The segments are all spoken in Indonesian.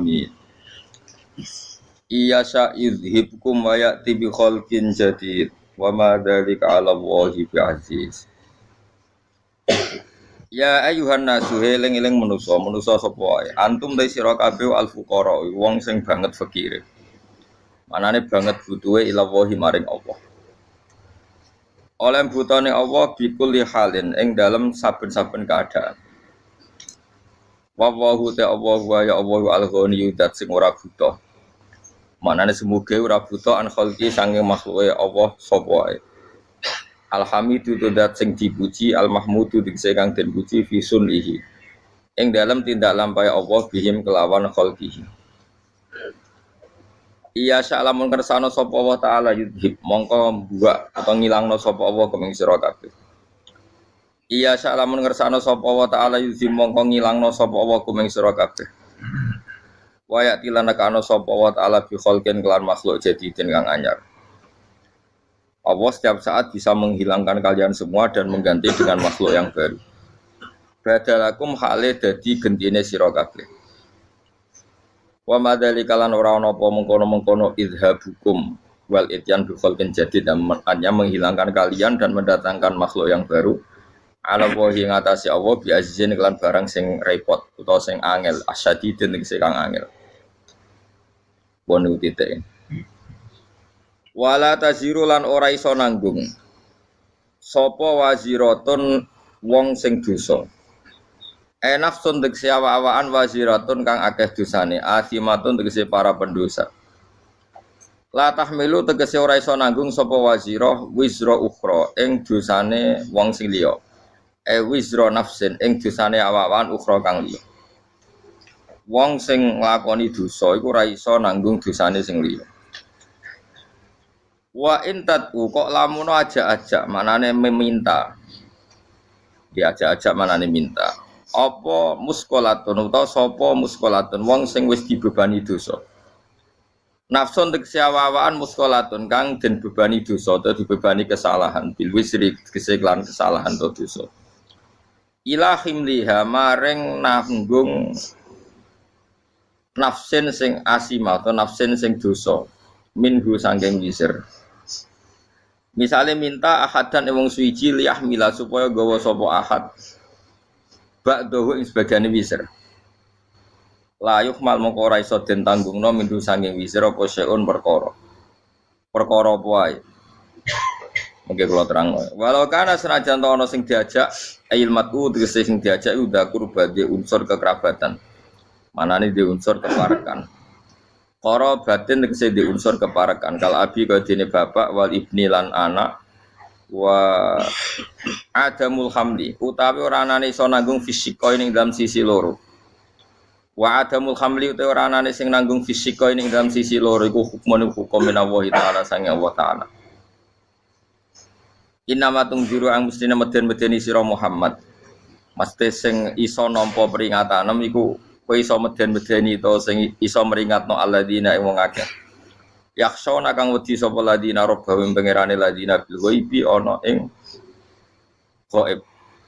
Hamid. Iya sya'idhibkum wa ya'ti bi khalqin jadid wa ma dzalika 'ala Allahi bi'aziz. Ya ayuhan nasu eling-eling manusa sapa wae. Antum ta sira kabeh al fuqara, wong sing banget fakire. Manane banget butuhe ila wahi maring Allah. Oleh butane Allah bikul halin ing dalem saben-saben keadaan. Wa ta Allah wa ya Allah al-ghani dat sing ora butuh. Manane semoga ora butuh an khalqi sange makhluke Allah sapa wae. Alhamidu dat sing dipuji, al-mahmudu dikse kang den puji fi sunihi. Ing dalem tindak lampahe Allah bihim kelawan khalqihi. Iya sya'lamun kersane sapa Allah taala yudhib mongko buak atau ngilangno sapa Allah kumeng sira kabeh. Iya sya'lamun kersane sapa Allah taala yudhib mongko ngilangno sapa Allah kumeng sira kabeh. Wa ya'tilana kana sapa Allah taala bi khalqin kelan makhluk jadidin kang anyar. Allah setiap saat bisa menghilangkan kalian semua dan mengganti dengan makhluk yang baru. Badalakum hale dadi gentine sira kabeh. Wa madzalika lan ora ana apa mengkono-mengkono idhabukum wal ityan bi khalqin jadid dan hanya menghilangkan kalian dan mendatangkan makhluk yang baru. Ala wahi ngatasi Allah bi azizin kelan barang sing repot utawa sing angel asyadidin sing kang angel. Wonu titik. Wala taziru lan ora iso nanggung sapa waziratun wong sing dosa. Nafsun tegese awak-awakan waziratun kang akeh dosane, asimatun tegese para pendosa. La tahmilu tegese ora iso nanggung sapa wazirah wizra ukhra ing dosane wong sing liya. Wizra nafsin ing dosane awak-awakan ukhra kang liya. Wong sing nglakoni dosa iku ora iso nanggung dosane sing liya. Wa intatu kok lamun ajak-ajak manane meminta. Diajak-ajak manane minta. Apa muskolatun utawa sapa muskolatun wong sing wis dibebani dosa. Nafsun tegese awak-awakan muskolatun kang den bebani dosa atau dibebani kesalahan bil wisri keseklan kesalahan atau dosa. Ilahim liha maring nanggung nafsin sing asima atau nafsin sing dosa minhu sangking wisir. Misale minta ahadan wong suci liyahmila supaya gawa sapa ahad ba'dahu ing sebagiane wisir. La yuhmal mongko ora iso den tanggungno mindu sanging wisir apa seun perkara. Perkara apa wae. Mengke kula terangno. Walau kana senajan to ana sing diajak ail matu tegese sing diajak udah kurba di unsur kekerabatan. Manane di unsur keparekan. Qara batin tegese di unsur keparekan. Kal abi kadene bapak wal ibni lan anak wa adamul hamli utawi ora anane iso nanggung fisika ning dalam sisi loro. Wa adamul hamli utawi ora anane sing nanggung fisika ning dalam sisi loro iku hukum minallahi taala sange Allah taala. Innama tungziru ang mestine meden-medeni sira Muhammad. Mesti sing iso nampa peringatan iku kowe iso meden-medeni to sing iso meringatno alladzina wong akeh. Yakhshona kang wedi sapa ladina rabbahum pangerane ladina bil ghaibi ana ing ghaib.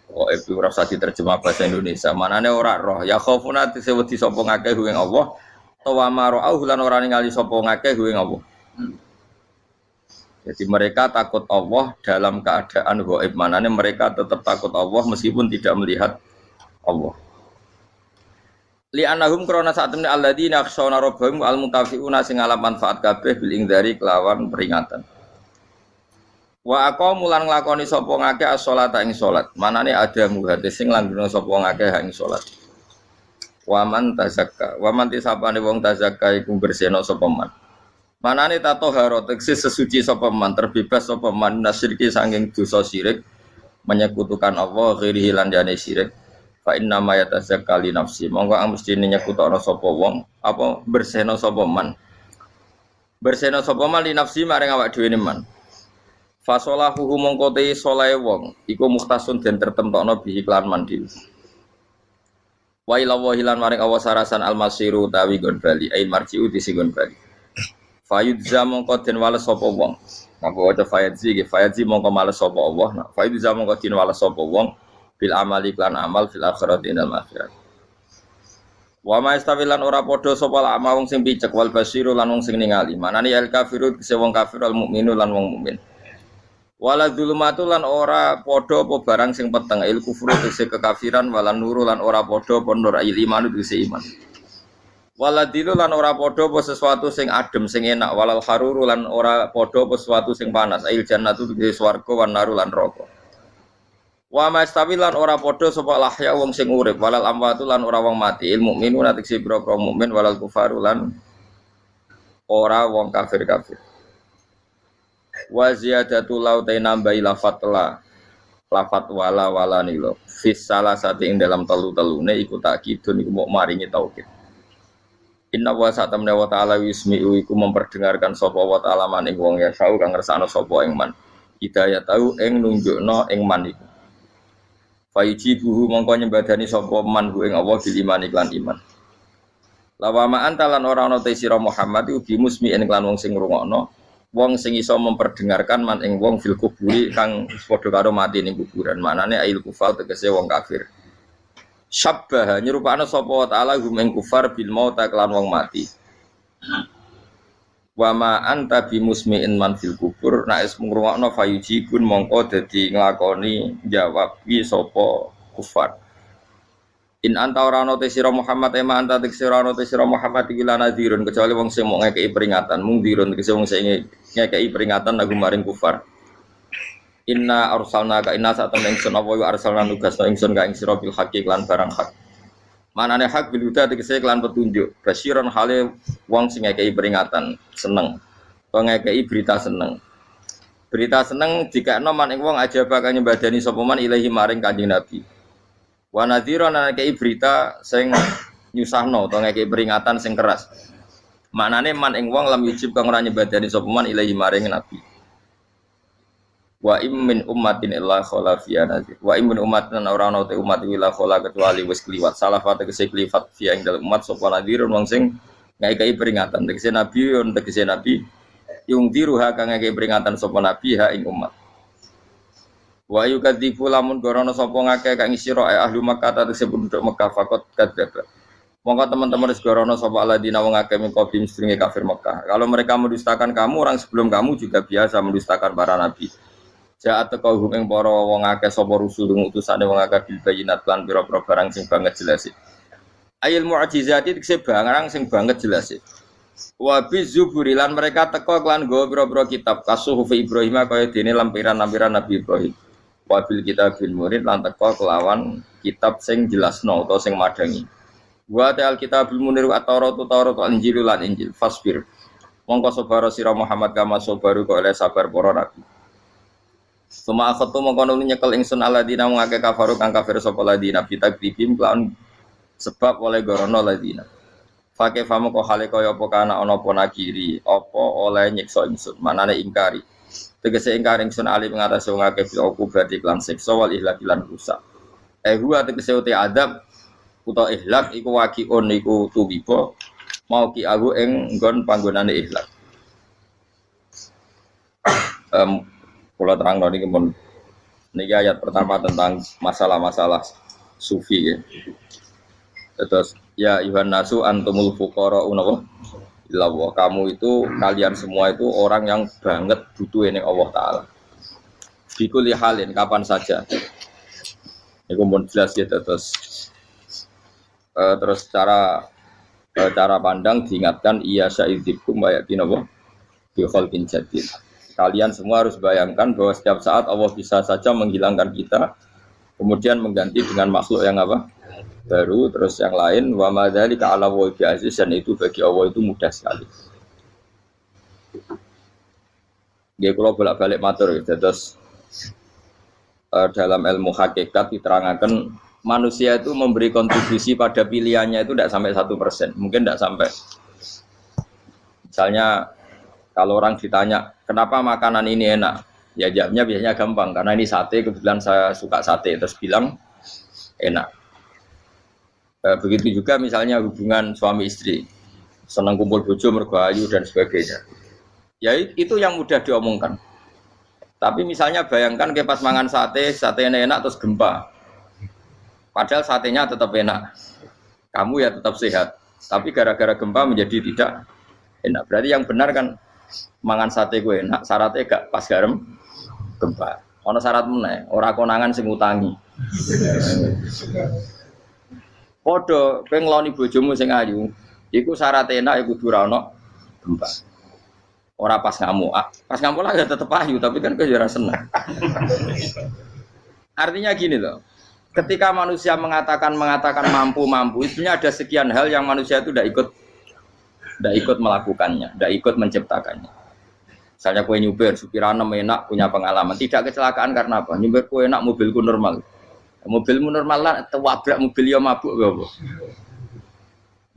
Ghaib ora usah diterjemah bahasa Indonesia. Manane ora roh. Ya khaufuna te wedi sapa ngakeh ing Allah. Tawa mara'u lan ora ningali sapa ngakeh ing Allah. Jadi mereka takut Allah dalam keadaan ghaib. Manane mereka tetap takut Allah meskipun tidak melihat Allah. Li annahum krana saat temne alladzina yakhshawna rabbahum al mutafiuna sing ngalap manfaat kabeh bil ingdari kelawan peringatan. Wa aqamu lan nglakoni sapa ngakeh as-sholata ing salat. Manane ada muhate sing langgeng sapa ngakeh ing salat. Wa man tazakka, wa man tisapane wong tazakka iku bersihno sapa man. Manane tatoharo tegese sesuci sapa man, terbebas sapa man nasyirki saking dosa syirik, menyekutukan Allah ghairihi lan jane syirik. Fa inna ma yatazakka li nafsi monggo mestine nyekutana sapa wong apa bersihna sapa man bersihna sapa man li nafsi maring awak dhewe man fa salahu mongko te salahe wong iku mukhtasun den tertemtokno bi iklan mandil wa ila wahilan maring awas sarasan almasiru tawi gon bali ai marjiu disigon bali fayudza mongko den wales sapa wong napa waca fayadzi mongko males sapa Allah fayudza mongko den wales sapa wong bil amali klan amal fil akhirat inal akhirat Wa ma istawilan ora padha sapa lama wong sing picek wal basiru lan wong sing ningali. Manane al kafiru kese wong kafir al mukminu lan wong mukmin. Wala dzulumatu lan ora padha apa barang sing peteng il kufru kese kekafiran walan nuru lan ora padha apa nur il iman kese iman. Wala dilu lan ora padha apa sesuatu sing adem sing enak walal haruru lan ora padha apa sesuatu sing panas il jannatu kese swarga wan naru lan neraka. Wa mastawilan ora padha sapa lahya wong sing urip walal amwatu lan ora wong mati ilmu minu natiksi boro mukmin walal kufaru lan ora wong kafir-kafir. Wa ziyadatu lautai nambahi lafat wala nilo fis salah satu ing dalam telu-telune iku takkidun iku mok maringi taukid. Inna wa satamna wa ta'ala wismi'u iku memperdengarkan sapa wa ta'ala maning wong ya sau kang ngersakno sapa ing man. Hidayah tau ing nunjukno ing man iku. Fayijibuhu mongko nyembadani sapa man ing Allah bil iman iklan iman. Lawama antalan ora ana te sira Muhammad iku bimusmi'in iklan wong sing ngrungokno, wong sing iso memperdengarkan man ing wong fil kuburi kang padha karo mati ning kuburan. Manane ail kufar tegese wong kafir. Syabbaha nyerupane sapa wa ta'ala hum ing kufar bil maut iklan wong mati. Wa ma anta bimusmi'in man fil kubur nek is ngrungokno fayujibun mongko dadi nglakoni jawab wi sapa kufar. In anta ora ana te sira Muhammad ema anta te sira ana te sira Muhammad iki lan nadhirun kecuali wong sing mung ngekeki peringatan mung dirun tegese wong sing ngekeki peringatan lagu maring kufar. Inna arsalnaka inna sa'atan ingsun apa wa arsalna nugasna ingsun ka ing sira bil haqqi lan barang hak. Manane hak bil huda tegese lan petunjuk. Basyiron hale wong sing ngekeki peringatan seneng. Wong ngekeki berita seneng. Berita seneng dikakno man ing wong aja bakal nyembadani sapa man ilahi maring Kanjeng Nabi. Wa nadhiron ngekeki berita sing nyusahno utawa ngekeki peringatan sing keras. Manane man ing wong lam yujib kang ora nyembadani sapa man ilahi maring Nabi. Wa immin ummatin illa khala fiya nadhir. Wa immin ummatin ora ana te umat illa khala kecuali wis kliwat. Salah tegese kliwat fiya ing dalem umat sapa nadhirun wong sing ngekeki peringatan. Tegese nabi yon tegese nabi yung diruha kang ngekeki peringatan sapa nabi ha ing umat. Wa yukadzibu lamun gorono sapa ngake kang sira ahli Makkah tegese penduduk Mekah fakot kadzdzab. Monggo teman-teman wis gorono sapa alladzina wong akeh min qablihim sedurunge kafir Mekah. Kalau mereka mendustakan kamu, orang sebelum kamu juga biasa mendustakan para nabi. Jaat teko hum ing para wong akeh sapa rusul utusane wong akeh bil bayinat lan pira-pira barang sing banget jelas. Ayil mu'jizati tekse barang sing banget jelas. Wa bizuburi lan mereka teko lan nggawa pira-pira kitab kasuhuf Ibrahim kaya dene lampiran-lampiran Nabi Ibrahim. Wa bil kitabil murid lan teko kelawan kitab sing jelasno utawa sing madangi. Wa ta'al kitabul munir at-Taurat Injil lan Injil fasbir. Mongko sabar sira Muhammad kama sabaru kok oleh sabar para nabi. Suma akhatu mongko nyekel ingsun alladzina ngake kafaru kang kafir sapa ladina bitakdibim lan sebab oleh gorono ladina. Fake famu kok hale kaya apa kana ana apa nakiri apa oleh nyiksa ingsun manane ingkari. Tegese ingkar ingsun ali mengatasi wong akeh bil berarti lan siksa wal ihlak lan rusak. Huwa tegese uti adab utawa ihlak iku waqiun iku tuwiba mau ki aku ing nggon panggonane ihlak. Kula terang niki pun niki ayat pertama tentang masalah-masalah sufi ya. Terus ya Yuhan nasu antumul fuqara unawa illallah. Kamu itu kalian semua itu orang yang banget butuh ini Allah Taala. Bikuli halin kapan saja. Niku pun jelas ya terus cara pandang diingatkan iya saidzikum bayatin apa bi khalqin jadid. Kalian semua harus bayangkan bahwa setiap saat Allah bisa saja menghilangkan kita, kemudian mengganti dengan makhluk yang apa? Baru, terus yang lain, wa madzalika 'ala Allahi bi'aziz, dan itu bagi Allah itu mudah sekali. Nggih kula bolak-balik matur terus dalam ilmu hakikat diterangkan manusia itu memberi kontribusi pada pilihannya itu tidak sampai 1%, mungkin tidak sampai. Misalnya kalau orang ditanya, kenapa makanan ini enak? Ya jawabnya biasanya gampang, karena ini sate, kebetulan saya suka sate, terus bilang enak. Begitu juga misalnya hubungan suami istri, senang kumpul bojo, mergo ayu, dan sebagainya. Ya itu yang mudah diomongkan. Tapi misalnya bayangkan kayak pas mangan sate enak terus gempa. Padahal satenya tetap enak. kamu ya tetap sehat. Tapi gara-gara gempa menjadi tidak enak. Berarti yang benar kan mangan sate gue enak, syaratnya gak pas garam gempa. Ono syarat meneh, ora konangan sing utangi. Padha kowe ngloni bojomu sing ayu, iku syarat enak iku kudu ora ono gempa. Ora pas ngamuk. Pas ngamuk lah ya tetep ayu, tapi kan kowe ora seneng. Artinya gini loh. Ketika manusia mengatakan mampu, sebenarnya ada sekian hal yang manusia itu tidak ikut melakukannya, tidak ikut menciptakannya. Misalnya kue nyupir, supiranem enak, punya pengalaman, tidak kecelakaan karena apa? Nyupir kue enak, mobilku normal. Mobilmu normal lah, tewabrak mobil ya mabuk, apa?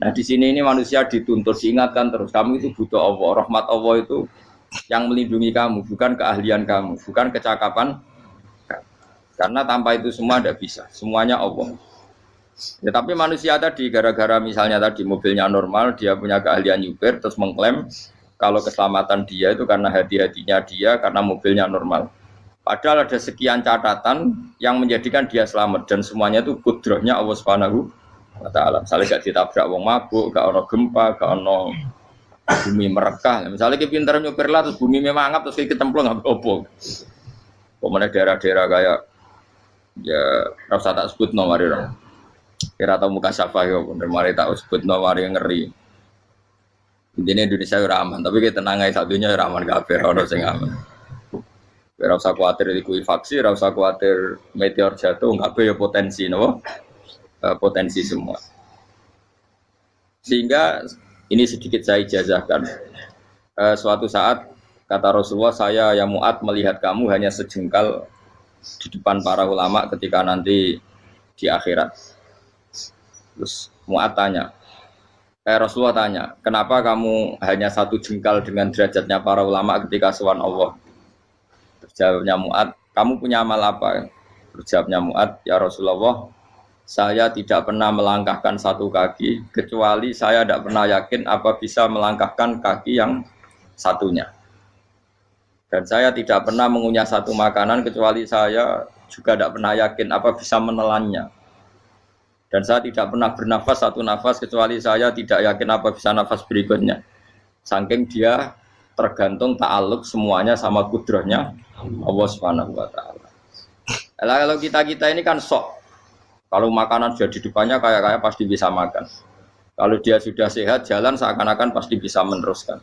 Nah di sini ini manusia dituntut, diingatkan terus, kamu itu butuh Allah, rahmat Allah itu yang melindungi kamu, bukan keahlian kamu, bukan kecakapan. Karena tanpa itu semua tidak bisa, semuanya Allah. Ya, tapi manusia tadi gara-gara misalnya tadi mobilnya normal, dia punya keahlian nyupir, terus mengklaim kalau keselamatan dia itu karena hati-hatinya dia, karena mobilnya normal. Padahal ada sekian catatan yang menjadikan dia selamat dan semuanya itu kudrahnya Allah Subhanahu wa Ta'ala. Misalnya gak ditabrak wong mabuk, gak ono gempa, gak ono bumi merekah. Misalnya kita pintar nyupir lah, terus bumi memangap, terus kita templung nggak apa. Kemudian daerah-daerah kayak ya rasa tak sebut nomor orang kira tahu muka siapa ya bener mari tak sebut nomor yang ngeri intinya Indonesia aman tapi kita tenang aja satunya aman kabeh ora sing aman ora usah kuwatir likuifaksi ora usah kuwatir meteor jatuh kabeh ya potensi no? Potensi semua sehingga ini sedikit saya ijazahkan suatu saat kata Rasulullah saya yang Mu'ad melihat kamu hanya sejengkal di depan para ulama ketika nanti di akhirat. Terus Mu'ad tanya, Rasulullah tanya, kenapa kamu hanya satu jengkal dengan derajatnya para ulama ketika sowan Allah? Terjawabnya Mu'ad, kamu punya amal apa? Terjawabnya Mu'ad, ya Rasulullah, saya tidak pernah melangkahkan satu kaki, kecuali saya tidak pernah yakin apa bisa melangkahkan kaki yang satunya. Dan saya tidak pernah mengunyah satu makanan kecuali saya juga tidak pernah yakin apa bisa menelannya. Dan saya tidak pernah bernafas satu nafas kecuali saya tidak yakin apa bisa nafas berikutnya. Saking dia tergantung ta'aluk semuanya sama kudrahnya Allah Subhanahu wa Ta'ala. Kalau kita ini kan sok. Kalau makanan sudah di depannya kayak pasti bisa makan. Kalau dia sudah sehat jalan seakan-akan pasti bisa meneruskan.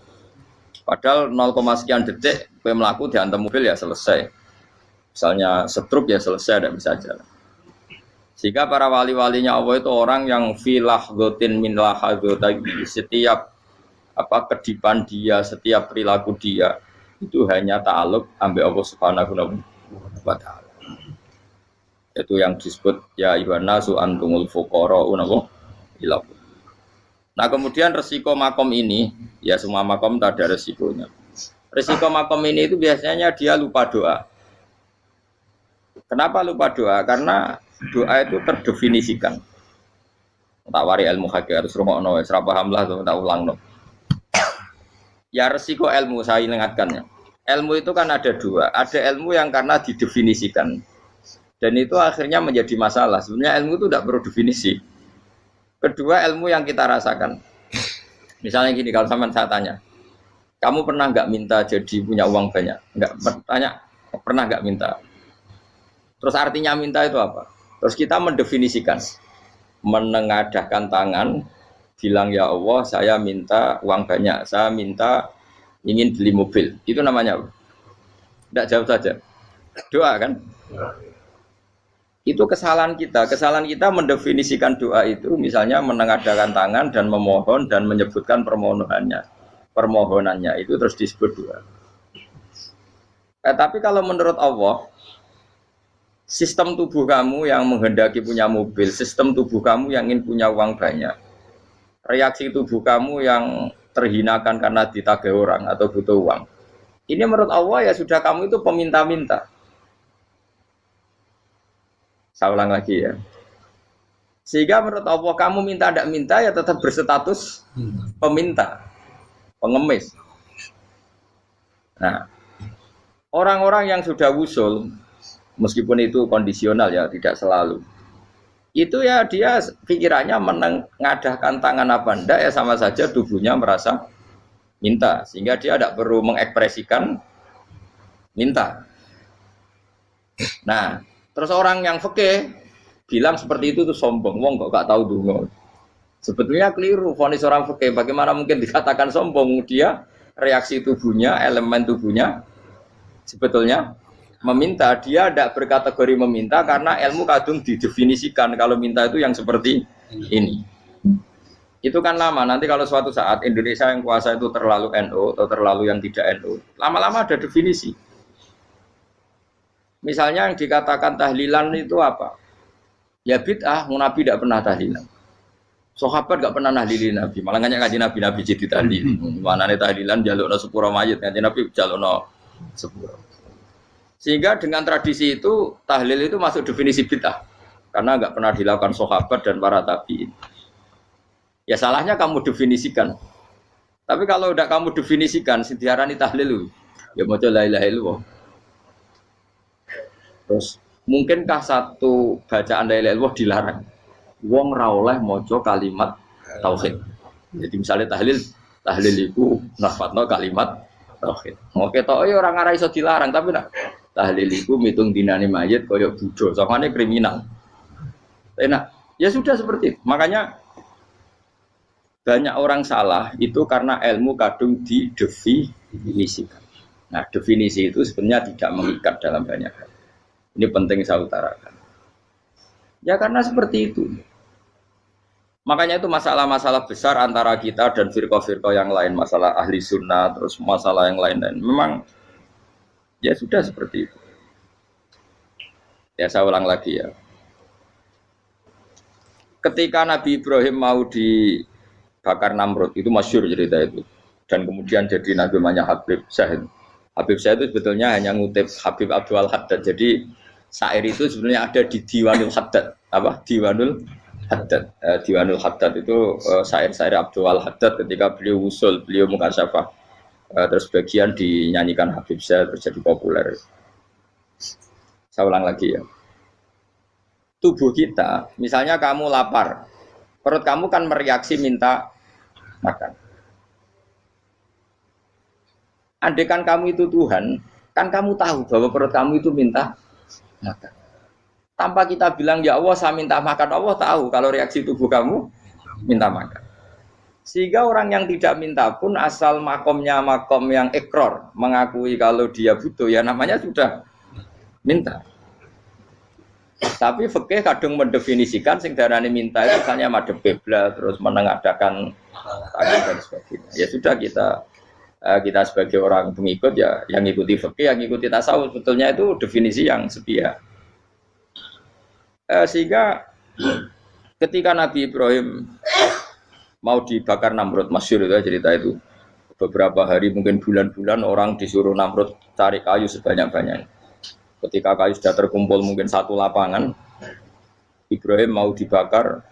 Padahal 0, sekian detik gue melaku dihantam mobil ya selesai. Misalnya stroke ya selesai, tidak bisa jalan. Sehingga para wali-walinya Allah itu orang yang filah gotin min lahadotagi setiap kedipan dia, setiap perilaku dia itu hanya ta'aluk ambil Allah Subhanahu wa Ta'ala. Itu yang disebut ya ayyuhan nasu antumul fuqara'u ila. Nah kemudian resiko makom ini, ya semua makom tak ada resikonya. Resiko makom ini itu biasanya dia lupa doa. Kenapa lupa doa? Karena doa itu terdefinisikan. Tak wari ilmu hakik harus rungokno, serap paham lah tuh, tak ulang no. Ya resiko ilmu saya ingatkannya. Ilmu itu kan ada dua. Ada ilmu yang karena didefinisikan. Dan itu akhirnya menjadi masalah. Sebenarnya ilmu itu tidak perlu definisi. Kedua ilmu yang kita rasakan. Misalnya gini, kalau sama saya tanya, kamu pernah nggak minta jadi punya uang banyak? Nggak tanya, pernah nggak minta? Terus artinya minta itu apa? Terus kita mendefinisikan, menengadahkan tangan, bilang ya Allah, saya minta uang banyak, saya minta ingin beli mobil. Itu namanya apa? Tidak jawab saja. Doa kan? Itu kesalahan kita mendefinisikan doa itu misalnya menengadahkan tangan dan memohon dan menyebutkan permohonannya itu terus disebut doa. Tapi kalau menurut Allah sistem tubuh kamu yang menghendaki punya mobil, sistem tubuh kamu yang ingin punya uang banyak, reaksi tubuh kamu yang terhinakan karena ditagih orang atau butuh uang, ini menurut Allah ya sudah kamu itu peminta-minta. Saya ulang lagi ya. Sehingga menurut Allah kamu minta tidak minta ya tetap berstatus peminta, pengemis. Nah, orang-orang yang sudah wusul, meskipun itu kondisional ya, tidak selalu. itu ya dia pikirannya mengadahkan tangan apa ndak ya sama saja tubuhnya merasa minta, sehingga dia tidak perlu mengekspresikan minta. Nah, terus orang yang fikih bilang seperti itu tuh sombong, wong kok gak tahu dungo. Sebetulnya keliru vonis orang fikih. Bagaimana mungkin dikatakan sombong? Dia reaksi tubuhnya, elemen tubuhnya sebetulnya meminta. Dia tidak berkategori meminta karena ilmu kadung didefinisikan kalau minta itu yang seperti ini. Itu kan lama. Nanti kalau suatu saat Indonesia yang kuasa itu terlalu NU atau terlalu yang tidak NU, lama-lama ada definisi. Misalnya yang dikatakan tahlilan itu apa? Ya bid'ah, Nabi tidak pernah tahlilan. Sahabat tidak pernah nahlilin Nabi, malah nggak ngaji Nabi jadi tahlil. Mana nih tahlilan jalukno sepuro mayit, ngaji Nabi jalukno sepuro. Sehingga dengan tradisi itu tahlil itu masuk definisi bid'ah karena nggak pernah dilakukan sahabat dan para tabi'in. Ya salahnya kamu definisikan. Tapi kalau udah kamu definisikan, diarani tahlil, ya mau la ilaha illallah. Terus mungkinkah satu bacaan la ilaha illallah dilarang? Wong ra oleh maca kalimat tauhid. Jadi misalnya tahlil iku nafadno kalimat tauhid. Oke tok ya ora ngara iso dilarang, tapi nak tahlil iku mitung dinane mayit kaya budo, sakane kriminal. Enak. Ya sudah seperti itu. Makanya banyak orang salah itu karena ilmu kadung didefinisikan. Nah, definisi itu sebenarnya tidak mengikat dalam banyak hal. Ini penting saya utarakan. Ya karena seperti itu. Makanya itu masalah-masalah besar antara kita dan firqah-firqah yang lain, masalah ahli sunnah, terus masalah yang lain-lain. Memang ya sudah seperti itu. Ya saya ulang lagi ya. Ketika Nabi Ibrahim mau dibakar Namrud, itu masyhur cerita itu. Dan kemudian jadi Nabi namanya Habib Syahid. Habib Syahid itu sebetulnya hanya ngutip Habib Abdul Haddad. Jadi syair itu sebenarnya ada di Diwanul Haddad. Apa? Diwanul Haddad. Diwanul Haddad itu syair-syair Abdul Haddad ketika beliau usul, beliau mukasyafah. Terus bagian dinyanyikan Habib Syahid terus jadi populer. Saya ulang lagi ya. Tubuh kita, misalnya kamu lapar, perut kamu kan mereaksi minta makan. Andaikan kamu itu Tuhan, kan kamu tahu bahwa perut kamu itu minta makan. Tanpa kita bilang, ya Allah saya minta makan, Allah tahu kalau reaksi tubuh kamu minta makan. Sehingga orang yang tidak minta pun asal makomnya makom yang ikror, mengakui kalau dia butuh, ya namanya sudah minta. Tapi fikih kadang mendefinisikan sing darane minta itu misalnya madhep kiblat terus menengadakan tangan dan sebagainya. Ya sudah kita sebagai orang pengikut ya yang ikuti fikih, yang ikuti tasawuf sebetulnya itu definisi yang sepihak. Sehingga ketika Nabi Ibrahim mau dibakar Namrud, masyhur itu cerita itu. Beberapa hari mungkin bulan-bulan orang disuruh Namrud cari kayu sebanyak-banyaknya. Ketika kayu sudah terkumpul mungkin satu lapangan, Ibrahim mau dibakar.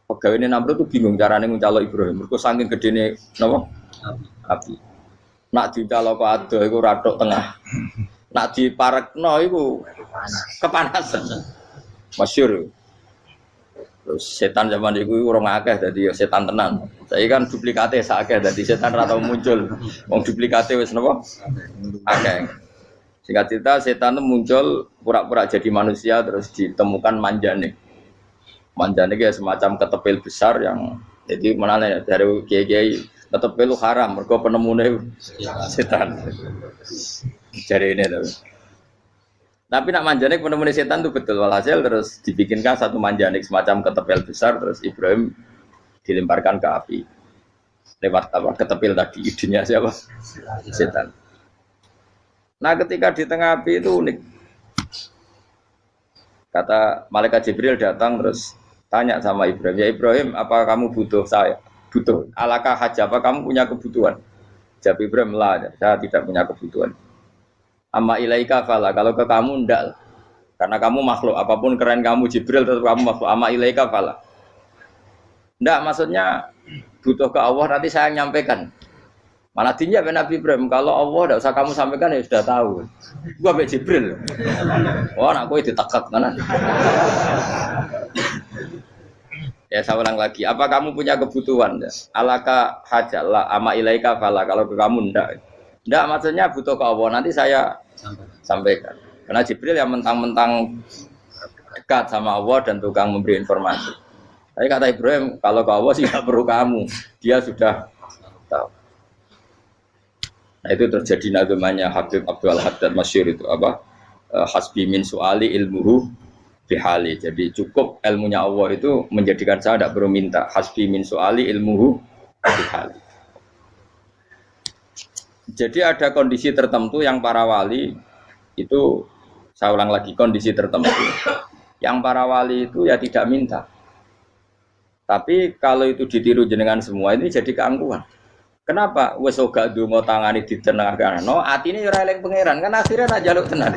Pegawai Namrud itu bingung caranya mencalok Ibrahim. Mereka saking gedene napa? Api. Nak dicalok kok ado iku ratok tengah. Nak diparekno iku kepanasan. Masyhur. Terus setan zaman iku urung akeh dadi setan tenan. Saiki kan duplikate sak akeh dadi setan ra tau muncul. Wong duplikate wis napa? Akeh. Singkat cerita setan itu muncul pura-pura jadi manusia terus ditemukan manjanik. Manjanik ya semacam ketepil besar yang jadi mana dari kiai-kiai ketepil itu haram mergo penemune setan. Jadi ini tuh. Tapi nak manjanik penemune setan itu betul walhasil terus dibikinkan satu manjanik semacam ketepil besar terus Ibrahim dilemparkan ke api. Lewat apa ketepil tadi idenya siapa? Setan. Nah ketika di tengah api itu unik. Kata malaikat Jibril datang terus tanya sama Ibrahim, ya Ibrahim apa kamu butuh saya? Butuh. Alakah hajah apa kamu punya kebutuhan? Jawab Ibrahim lah, saya tidak punya kebutuhan. Amma ilaika fala, kalau ke kamu ndak. Karena kamu makhluk, apapun keren kamu Jibril tetap kamu makhluk. Amma ilaika fala. Ndak maksudnya butuh ke Allah nanti saya nyampaikan. Malah dijawab Nabi Ibrahim, kalau Allah tidak usah kamu sampaikan ya sudah tahu. Gua be Jibril. Wah, nak kowe ditekek tenan. Ya saya ulang lagi, apa kamu punya kebutuhan? Alaka hajalla ama ilaika fala. Kalau ke kamu ndak. Ndak maksudnya butuh ke Allah. Nanti saya sampaikan. Karena Jibril yang mentang-mentang dekat sama Allah dan tukang memberi informasi. Tapi kata Ibrahim, kalau ke Allah sih tidak perlu kamu. Dia sudah tahu. Nah itu terjadi nagamanya Habib Abdul Haddad Masyhur itu apa? Hasbi min su'ali ilmuhu bihali. Jadi cukup ilmunya Allah itu menjadikan saya tidak perlu minta. Hasbi min su'ali ilmuhu bihali. Jadi ada kondisi tertentu yang para wali itu, saya ulang lagi, kondisi tertentu yang para wali itu ya tidak minta. Tapi kalau itu ditiru jenengan semua ini jadi keangkuhan. Kenapa? Wes ora ndonga tangane ditenengahkan. No, atine ora eling pangeran kan akhirnya nak jaluk tenan.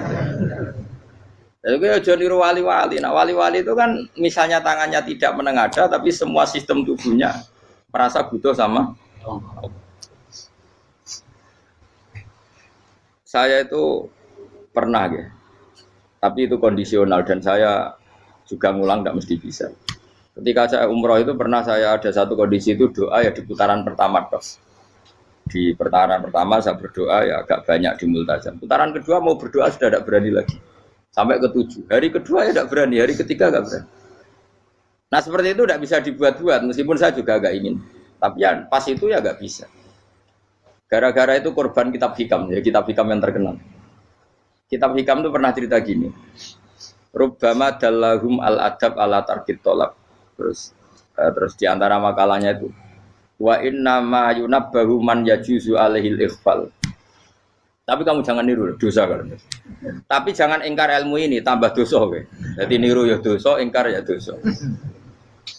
Jadi aja niru wali-wali. Nah, wali-wali itu kan misalnya tangannya tidak menengadah tapi semua sistem tubuhnya merasa butuh sama Allah. Saya itu pernah ya. Tapi itu kondisional dan saya juga ngulang tidak mesti bisa. Ketika saya umroh itu pernah saya ada satu kondisi itu doa ya di putaran pertama toh. Di putaran pertama saya berdoa ya agak banyak di multazam. Putaran kedua mau berdoa sudah tidak berani lagi. Sampai ke-7. Hari kedua ya tidak berani, hari ketiga tidak berani. Nah seperti itu tidak bisa dibuat-buat meskipun saya juga agak ingin. Tapi ya pas itu ya agak bisa. Gara-gara itu korban kitab hikam, ya kitab hikam yang terkenal. Kitab hikam itu pernah cerita gini. Rubbama dallahum al-adab ala tarkit tolab. Terus di antara makalahnya itu wa inna ma yunabbahu man yajuzu alaihil ikhfal. Tapi kamu jangan niru dosa kan. Tapi jangan ingkar ilmu ini tambah dosa kowe. Jadi niru ya dosa, ingkar ya dosa.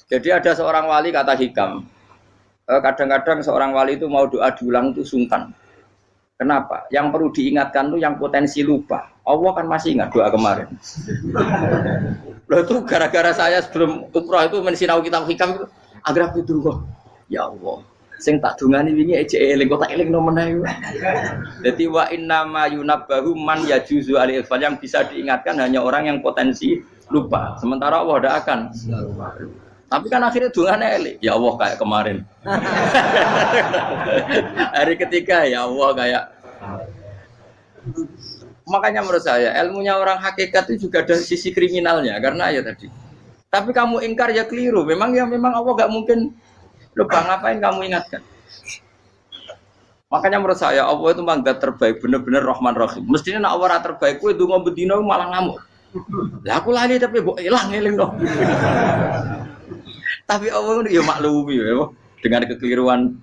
Jadi ada seorang wali kata hikam. Kadang-kadang seorang wali itu mau doa diulang itu sungkan. Kenapa? Yang perlu diingatkan tuh yang potensi lupa. Allah kan masih ingat doa kemarin. Loh itu gara-gara saya sebelum umroh itu mensinau kitab hikam itu agar itu kok. Ya Allah, sing tak dungani wingi ejek eling kok tak eling no meneh. Dadi wa inna ma yunabbahu man yajuzu alil fal, yang bisa diingatkan hanya orang yang potensi lupa. Sementara Allah tidak akan. Tapi kan akhirnya dungane eling. Ya Allah kayak kemarin. Hari ketiga ya Allah kayak. Makanya menurut saya ilmunya orang hakikat itu juga ada sisi kriminalnya karena ya tadi. Tapi kamu ingkar ya keliru. Memang Allah gak mungkin lupa, ngapain kamu ingatkan. Makanya menurut saya Allah itu manggat terbaik, bener-bener Rahman Rahim. Mestinya nak Allah terbaik, kowe ndonga bedino malah ngamuk. Lah aku lali tapi mbok ilang eling dong. Tapi Allah itu ya maklumi ya dengan kekeliruan.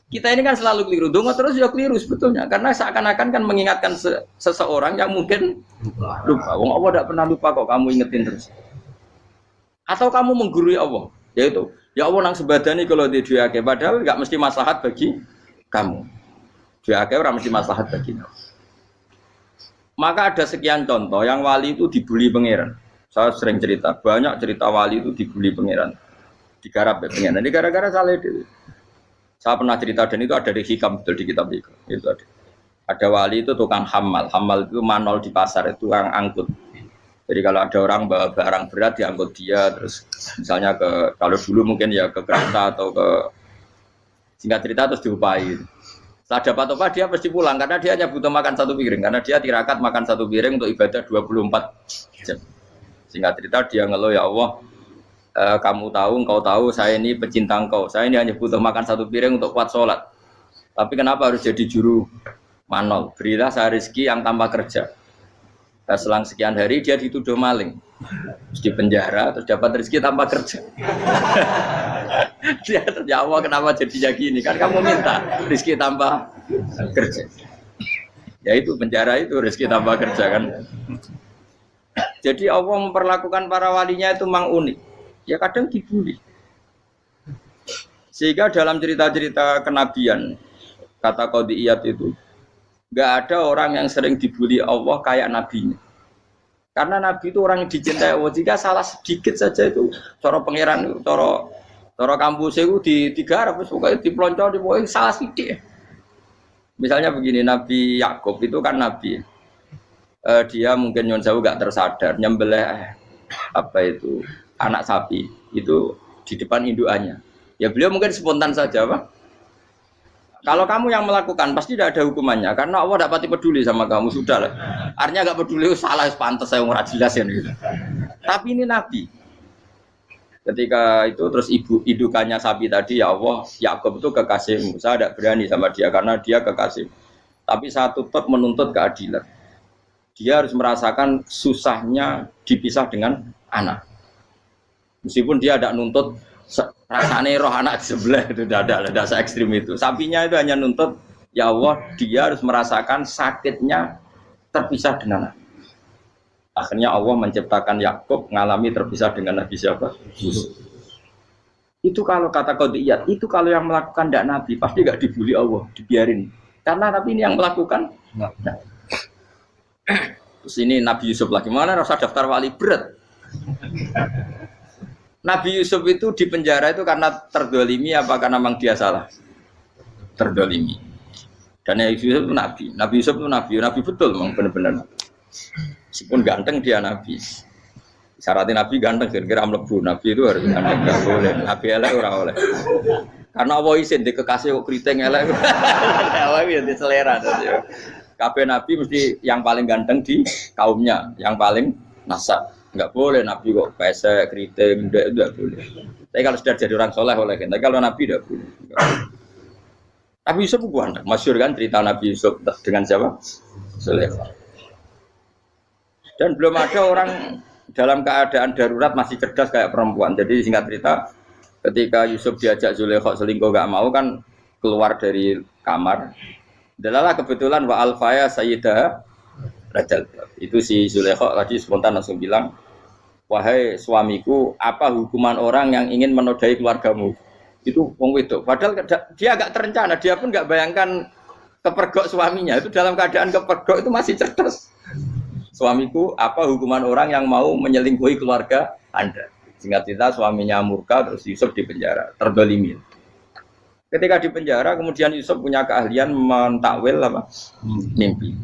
Kita ini kan selalu keliru, donga terus ya keliru sebetulnya karena seakan-akan kan mengingatkan seseorang yang mungkin lupa. Wong Allah tidak pernah lupa kok, kamu ingetin terus. Atau kamu menggurui Allah, yaitu ya Allah nang sebadani kalau di duake padahal enggak mesti maslahat bagi kamu. Duake ora mesti maslahat bagi kamu. Maka ada sekian contoh yang wali itu dibully pangeran. Saya sering cerita, banyak cerita wali itu dibully pangeran. Digarap ya pangeran. Ini gara-gara salah itu. Saya pernah cerita dan itu ada di hikam betul di kitab itu. Itu ada wali itu tukang hamal. Hamal itu manol di pasar, itu tukang angkut. Jadi kalau ada orang bawa barang berat diangkut dia, terus misalnya kalau dulu mungkin ya ke kereta atau ke singkat cerita terus diupahi. Setelah dapat apa dia pasti pulang karena dia hanya butuh makan satu piring karena dia tirakat makan satu piring untuk ibadah 24 jam. Singkat cerita dia ngeluh ya Allah. Kamu tahu, engkau tahu, saya ini pecinta engkau. Saya ini hanya butuh makan satu piring untuk kuat sholat. Tapi kenapa harus jadi juru manol? Berilah saya rezeki yang tanpa kerja. Selang sekian hari dia dituduh maling. Terus di penjara, terus dapat rezeki tanpa kerja. Dia ya Allah kenapa jadinya gini? Kan kamu minta rezeki tanpa kerja. Ya itu penjara itu rezeki tanpa kerja kan. Jadi Allah memperlakukan para walinya itu memang unik. Ya kadang dibully. Sehingga dalam cerita-cerita kenabian, kata Qadiyat itu, nggak ada orang yang sering dibully Allah kayak nabinya. Karena nabi itu orang yang dicintai Allah. Jika salah sedikit saja itu, cara pangeran, cara kampus itu digarap, pokoknya dipelonco, pokoknya salah sedikit. Misalnya begini, Nabi Yakub itu kan nabi. Dia mungkin nyon jauh nggak tersadar, nyembelih apa itu anak sapi itu di depan indukannya. Ya beliau mungkin spontan saja, Pak. Kalau kamu yang melakukan pasti tidak ada hukumannya karena Allah tidak pati peduli sama kamu sudah lah. Artinya nggak peduli salah pantas saya nggak jelas ya gitu. Tapi ini Nabi. Ketika itu terus indukannya sapi tadi ya Allah Yakub itu kekasihmu. Saya tidak berani sama dia karena dia kekasih. Tapi saya tetap menuntut keadilan. Dia harus merasakan susahnya dipisah dengan anak. Meskipun dia tidak nuntut rasanya roh anak sebelah itu tidak se ekstrim itu. Sapinya itu hanya nuntut ya Allah dia harus merasakan sakitnya terpisah dengan anak. Akhirnya Allah menciptakan Yakub mengalami terpisah dengan Nabi siapa? Yusuf. Itu kalau kata qadiyat, itu kalau yang melakukan tidak Nabi pasti nggak dibully Allah, dibiarin. Karena Nabi ini yang melakukan. Nah. Terus ini Nabi Yusuf lagi mana rasa daftar wali berat. Nabi Yusuf itu di penjara itu karena terdolimi apa karena memang dia salah? Terdolimi. Dan Nabi Yusuf itu Nabi. Nabi Yusuf itu Nabi betul memang benar-benar. Meskipun ganteng dia Nabi. Syaratnya Nabi ganteng kira-kira mlebu. Nabi itu harus ganteng, enggak boleh. Nabi elek ora oleh. Karena Allah izin di kekasih kok kriting elek. Allah ya di selera. Kabeh Nabi mesti yang paling ganteng di kaumnya, yang paling nasab. Enggak boleh Nabi kok pesek, kriting, enggak boleh. Tapi kalau sudah jadi orang soleh oleh kan. Tapi kalau Nabi enggak boleh. Nabi Yusuf ganteng. Masyhur kan cerita Nabi Yusuf dengan siapa? Sulaiman. Dan belum ada orang dalam keadaan darurat masih cerdas kayak perempuan. Jadi singkat cerita, ketika Yusuf diajak Zulaikha selingkuh gak mau kan keluar dari kamar. Dalalah kebetulan wa alfaya sayyidah rajal. Itu si Zulaikha tadi spontan langsung bilang, wahai suamiku, apa hukuman orang yang ingin menodai keluargamu? Itu wong wedok. Padahal dia agak terencana, dia pun gak bayangkan kepergok suaminya. Itu dalam keadaan kepergok itu masih cerdas. Suamiku, apa hukuman orang yang mau menyelingkuhi keluarga Anda? Singkat cerita, suaminya murka, terus Yusuf dipenjara, terdolimi. Ketika dipenjara, kemudian Yusuf punya keahlian mentakwil apa? Mimpi.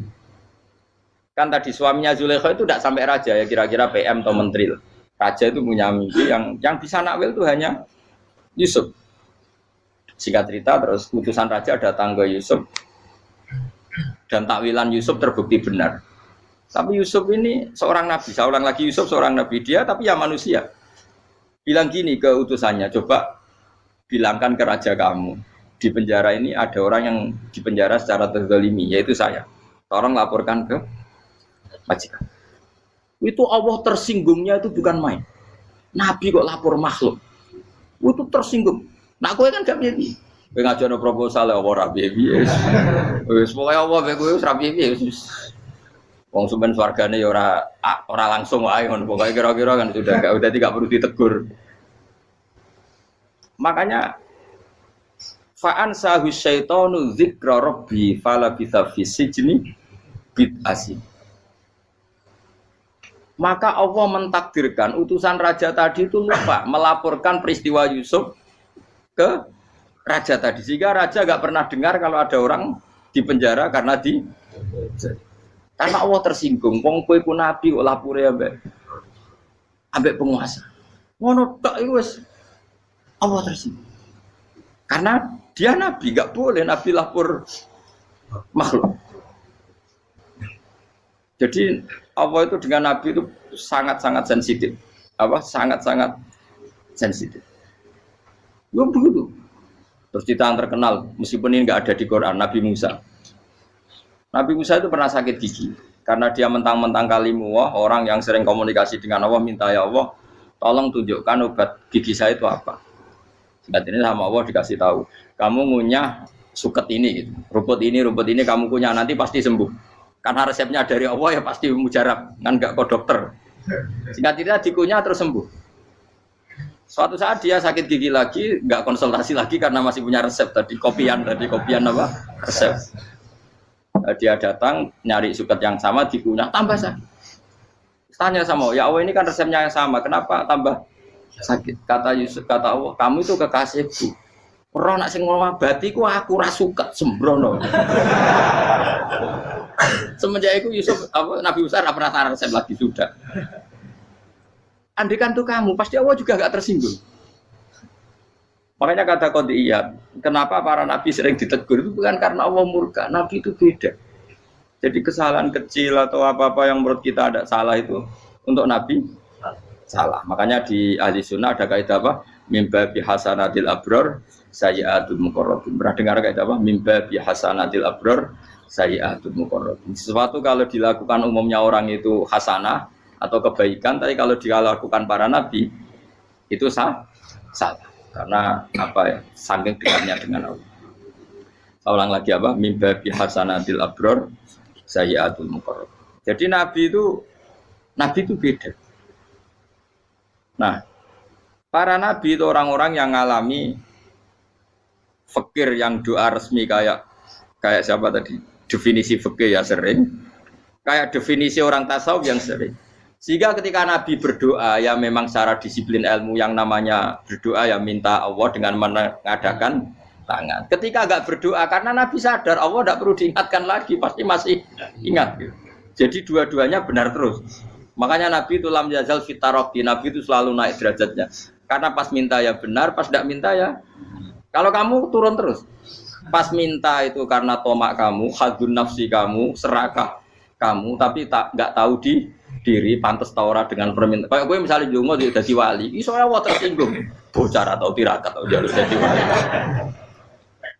Kan tadi suaminya Zulaikha itu tidak sampai raja ya, kira-kira PM atau menteri. Raja itu punya mimpi yang bisa nakwil itu hanya Yusuf. Singkat cerita, terus utusan raja datang ke Yusuf dan takwilan Yusuf terbukti benar. Tapi Yusuf ini seorang nabi, saya ulang lagi Yusuf seorang nabi dia, tapi ya manusia. Bilang gini ke utusannya, coba bilangkan ke raja kamu, di penjara ini ada orang yang di penjara secara terzalimi, yaitu saya. Tolong laporkan ke majikan. Itu Allah tersinggungnya itu bukan main. Nabi kok lapor makhluk, itu tersinggung. Nah, kowe kan gak piye. Kowe ngajono proposal ya ora piye. Wis pokoke Allah kowe wis ra piye. Wong sampean swargane ya ora langsung wae ngono. Pokoke kira-kira kan sudah enggak perlu ditegur. Makanya fa'an sahu syaitanu dzikra rabbi fala bisa fi sijni bid'asin. Maka Allah mentakdirkan utusan raja tadi itu lupa melaporkan peristiwa Yusuf ke raja tadi. Sehingga raja enggak pernah dengar kalau ada orang di penjara karena karena Allah tersinggung, wong kowe ku nabi kok lapure ambek penguasa. Ngono tok iku wis Allah tersinggung. Karena dia nabi, enggak boleh nabi lapor makhluk. Jadi Allah itu dengan nabi itu sangat-sangat sensitif. Sangat-sangat sensitif. Ya begitu. Terus cerita yang terkenal, meskipun ini enggak ada di Quran, Nabi Musa. Nabi Musa itu pernah sakit gigi karena dia mentang-mentang kalimullah, orang yang sering komunikasi dengan Allah minta ya Allah tolong tunjukkan obat gigi saya itu apa. Singkat ini sama Allah dikasih tahu, kamu ngunyah suket ini gitu. Rumput ini kamu kunyah nanti pasti sembuh. Karena resepnya dari Allah ya pasti mujarab, kan enggak ke dokter. Singkat cerita dikunyah terus sembuh. Suatu saat dia sakit gigi lagi, enggak konsultasi lagi karena masih punya resep tadi kopian apa? Resep. Dia datang nyari suket yang sama dikunyah tambah sakit. Tanya sama ya Allah ini kan resepnya yang sama, kenapa tambah sakit? Kata Yusuf, kata Allah, kamu itu kekasihku. Ora nak sing ngobati ku aku ra suket sembrono. Semenjak itu Yusuf Nabi Musa ora pernah resep lagi sudah. Andikan tuh kamu, pasti Allah juga enggak tersinggung. Makanya kata qadiyat, kenapa para nabi sering ditegur itu bukan karena Allah murka, nabi itu beda. Jadi kesalahan kecil atau apa-apa yang menurut kita ada salah itu untuk nabi salah. Makanya di ahli sunnah ada kaidah apa? Mimba bi hasanatil abror sayyi'atul muqarrabin. Pernah dengar kaidah apa? Mimba bi hasanatil abror sayyi'atul muqarrabin. Sesuatu kalau dilakukan umumnya orang itu hasanah atau kebaikan, tapi kalau dilakukan para nabi itu salah. Karena apa ya? Saking dekatnya dengan Allah. Saya ulang lagi apa? Mimba bi hasanatil abror sayyi'atul muqarrabin. Jadi nabi itu beda. Nah, para nabi itu orang-orang yang mengalami fikir yang doa resmi kayak siapa tadi? Definisi fikir ya sering. Kayak definisi orang tasawuf yang sering. Sehingga ketika nabi berdoa ya memang secara disiplin ilmu yang namanya berdoa ya minta Allah dengan mengadakan tangan. Ketika enggak berdoa karena nabi sadar Allah tidak perlu diingatkan lagi, pasti masih ingat. Jadi dua-duanya benar terus. Makanya Nabi itu lam yazal fitaroki, Nabi itu selalu naik derajatnya. Karena pas minta ya benar, pas tidak minta ya. Kalau kamu turun terus, pas minta itu karena tomak kamu, hadun nafsi kamu, serakah kamu, tapi nggak tahu diri, pantas taura dengan permintaan. Kayak gue misalnya jongo jadi wali, iso Allah tersinggung, bocor atau tirakat atau jalur jadi wali.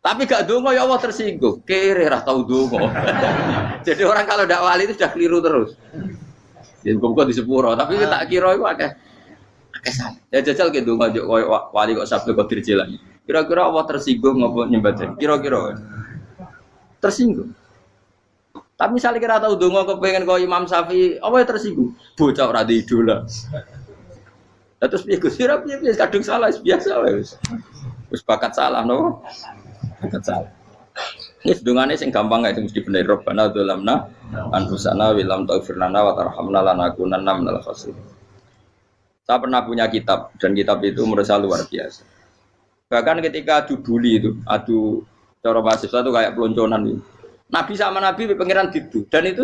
Tapi gak dongo ya Allah tersinggung, kere rah tahu dongo. Jadi orang kalau tidak wali itu sudah keliru terus. Ya kok di sepuro, tapi tak kira itu akeh salah. Ya jajal ke dongo koyo wali kok sabtu kok dirjelani. Kira-kira Allah tersinggung ngopo nyembah? Kira-kira tersinggung. Tapi misalnya kira tahu dongo kepengen kau Imam Syafi'i, apa ya tersinggung? Bocah ora di idola. Terus piye Gus? Piye kadung salah biasa wis. Wis bakat salah no. Bakat salah. Ini sedungane sing gampang itu mesti bener Rabbana dzalamna anfusana wa lam taghfir lana wa tarhamna lanakunanna minal khasirin. Saya pernah punya kitab dan kitab itu menurut saya luar biasa. Bahkan ketika adu bully itu, adu cara mahasiswa itu kayak pelonconan itu. Nabi sama Nabi pengiran gitu dan itu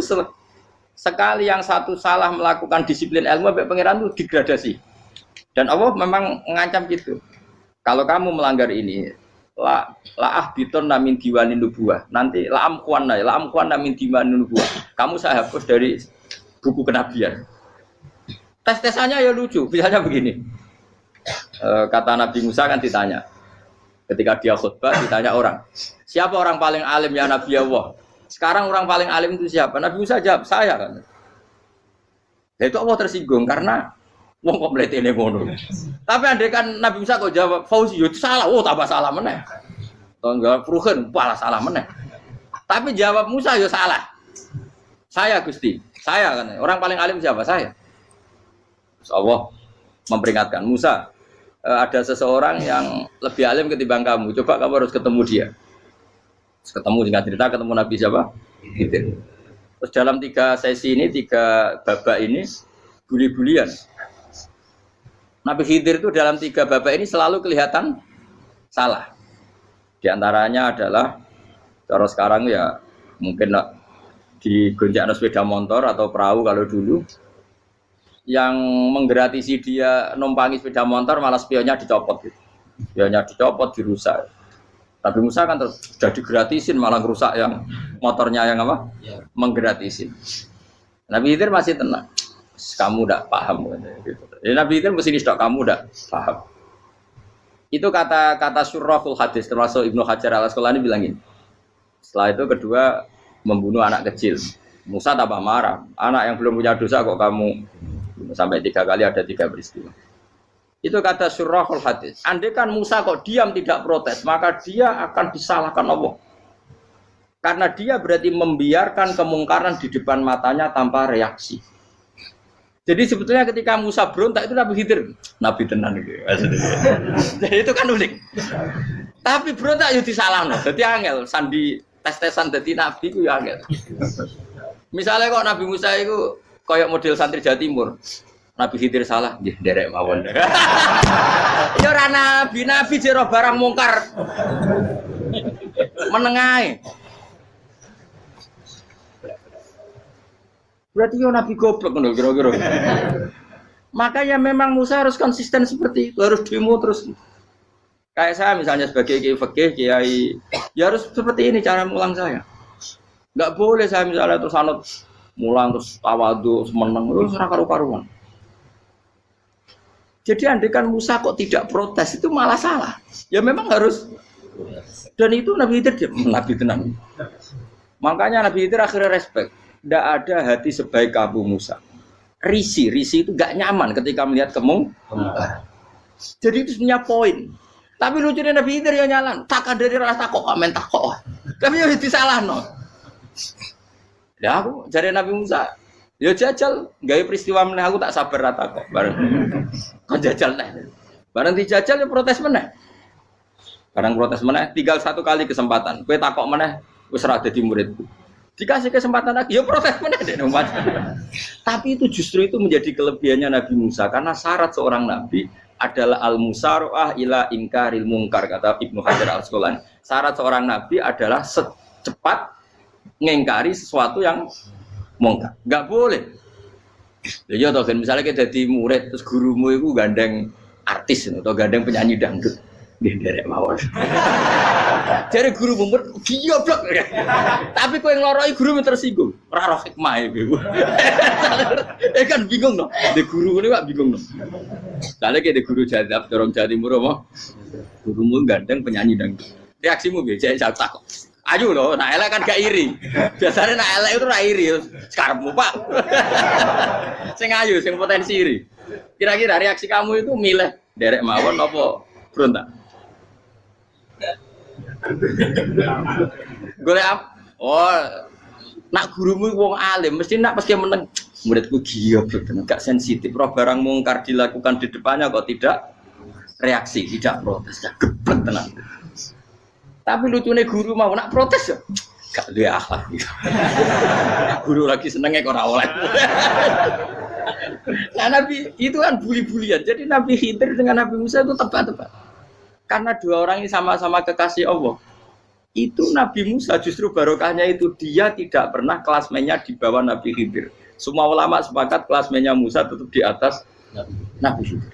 sekali yang satu salah melakukan disiplin ilmu pengiran itu degradasi. Dan Allah memang mengancam gitu. Kalau kamu melanggar ini laah biton namin diwanin nubuah. Nanti laam kuan namin diwanin nubuah. Kamu saya hapus dari buku kenabian. Tes-tesannya ya lucu. Misalnya begini. Kata Nabi Musa kan ditanya. Ketika dia khutbah ditanya orang. Siapa orang paling alim ya Nabi Allah? Sekarang orang paling alim itu siapa? Nabi Musa jawab, saya kan. Itu Allah tersinggung karena wong kok mletene ngono. Tapi andai kan Nabi Musa kok jawab Fauzi itu salah, oh tambah salah meneh. Tonggal Pruhen malah salah meneh. Tapi jawab Musa ya salah. Saya Gusti, saya kan. Orang paling alim siapa? Saya. Allah memperingatkan Musa, ada seseorang yang lebih alim ketimbang kamu. Coba kamu harus ketemu dia. Ketemu dengan cerita ketemu Nabi siapa? Khidir. Terus dalam 3 sesi ini, 3 babak ini buli-bulian. Nabi Khidir itu dalam 3 babak ini selalu kelihatan salah. Di antaranya adalah cara sekarang ya mungkin di gonjak sepeda motor atau perahu kalau dulu yang menggratisi dia numpangi sepeda motor malah spionnya dicopot gitu. Spionnya dicopot, dirusak. Tapi Musa kan sudah digratisin malah rusak yang motornya yang apa? Ya. Menggratisin. Nabi Khidir masih tenang. Kamu tidak paham gitu. Jadi Nabi Khidir mesti tidak kamu tidak paham. Itu kata surahul hadis termasuk Ibnu Hajar Al-Asqalani bilangin. Setelah itu kedua membunuh anak kecil. Musa tambah marah. Anak yang belum punya dosa kok kamu sampai 3 kali ada 3 peristiwa. Itu kata surahul hadis. Andai kan Musa kok diam tidak protes, maka dia akan disalahkan Allah. Karena dia berarti membiarkan kemungkaran di depan matanya tanpa reaksi. Jadi sebetulnya ketika Musa berontak itu Nabi Khidir, Nabi tenan gitu. Jadi itu kan unik. Tapi berontak yo disalahno. Dadi angel sandi tes-tesan dadi nabi ku yo angel. Misalnya kok Nabi Musa itu koyok model santri Jawa Timur. Nabi Khidir salah, nggih nderek mawon. Ya ora nabi jero barang mungkar. Menengae. Berarti yo nabi goblok ngono kira-kira. Makanya memang Musa harus konsisten seperti itu, harus demo terus. Kayak saya misalnya sebagai kiai fikih, kiai ya harus seperti ini cara mulang saya. Enggak boleh saya misalnya terus anut mulang terus tawadhu meneng terus ora karu-karuan. Jadi andekan Musa kok tidak protes itu malah salah. Ya memang harus. Dan itu Nabi Khidir dia Nabi tenang. Makanya Nabi Khidir akhirnya respect. Tidak ada hati sebaik Abu Musa. Risi itu gak nyaman ketika melihat kemungkaran. Jadi itu punya poin. Tapi lucunya Nabi Khidir ya nyalan. Takkan dari rasa kok komen takok. Tapi ya disalahno. Ya aku jadi Nabi Musa. Ya jajal, gawe peristiwa meneh aku tak sabar rata kok. Bareng. Kan jajal neh. Bareng dijajal ya protes meneh. Bareng protes meneh, tinggal satu kali kesempatan. Kowe takok meneh wis ora dadi muridku. Dikasih kesempatan lagi, ya protes meneh dek umat. Tapi itu justru itu menjadi kelebihannya Nabi Musa karena syarat seorang nabi adalah al-musara'ah ila inkaril munkar kata Ibnu Hajar Al-Asqalani. Syarat seorang nabi adalah secepat ngingkari sesuatu yang mungkar. Enggak boleh. Ya toh kan misalnya kita jadi murid terus gurumu itu gandeng artis atau gandeng penyanyi dangdut. Nderek mawon. Jare guru mumet goblok. Tapi kowe ngloroi guru tersinggung. Ora roh hikmah iku. Kan bingung no. De guru ngene kok bingung no. Lha de guru jadab dorong Jawa Timur apa? Gurumu gandeng penyanyi dangdut. Reaksimu piye? Jek takok. Ayo lho, nak elek kan gak iri. Biasanya nak elek itu ra iri. Sekarepmu, Pak. Sing ayu, sing potensi iri. Kira-kira reaksi kamu itu milih derek mawon apa berontak? Golek oh nak gurumu wong alim mesti nak pasti meneng muridku goblok tenan gak sensitif roh barang mungkar dilakukan di depannya kok tidak reaksi tidak protes gak geblek tenan tapi lucune guru mau nak protes ya gak duwe akhlak guru lagi senenge kok ora oleh nah Nabi itu kan buli-bulian jadi Nabi Khidir dengan Nabi Musa itu tebak-tebak karena dua orang ini sama-sama kekasih Allah. Itu Nabi Musa justru barokahnya itu dia tidak pernah klasmennya di bawah Nabi Khidir. Semua ulama sepakat klasmennya Musa tetap di atas Nabi Khidir.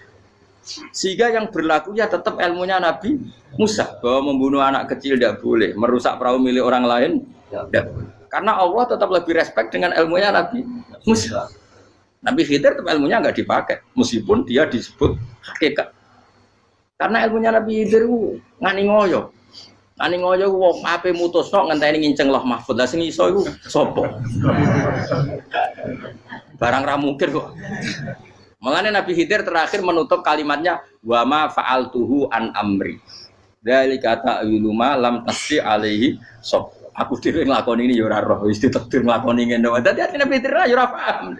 Sehingga yang berlaku ya tetap ilmunya Nabi Musa bahwa membunuh anak kecil tidak boleh, merusak perahu milik orang lain tidak boleh. Karena Allah tetap lebih respect dengan ilmunya Nabi Musa. Nabi Khidir tetap ilmunya nggak dipakai meskipun dia disebut hakikat. Karena ilmunya Nabi Khidir ngani ngoyo. Ngani ngoyo wong ape mutusno ngenteni nginceng Lauh Mahfuz. Lah sing iso iku sapa? Barang ra mungkin kok. Makanya Nabi Khidir terakhir menutup kalimatnya wa ma fa'altuhu an amri. Dzalika ta'wilu ma lam tasdi alaihi sab. Aku dhewe nglakoni ini ya ora roh, wis ditakdir nglakoni ngene. Dadi Nabi Khidir ya ora paham.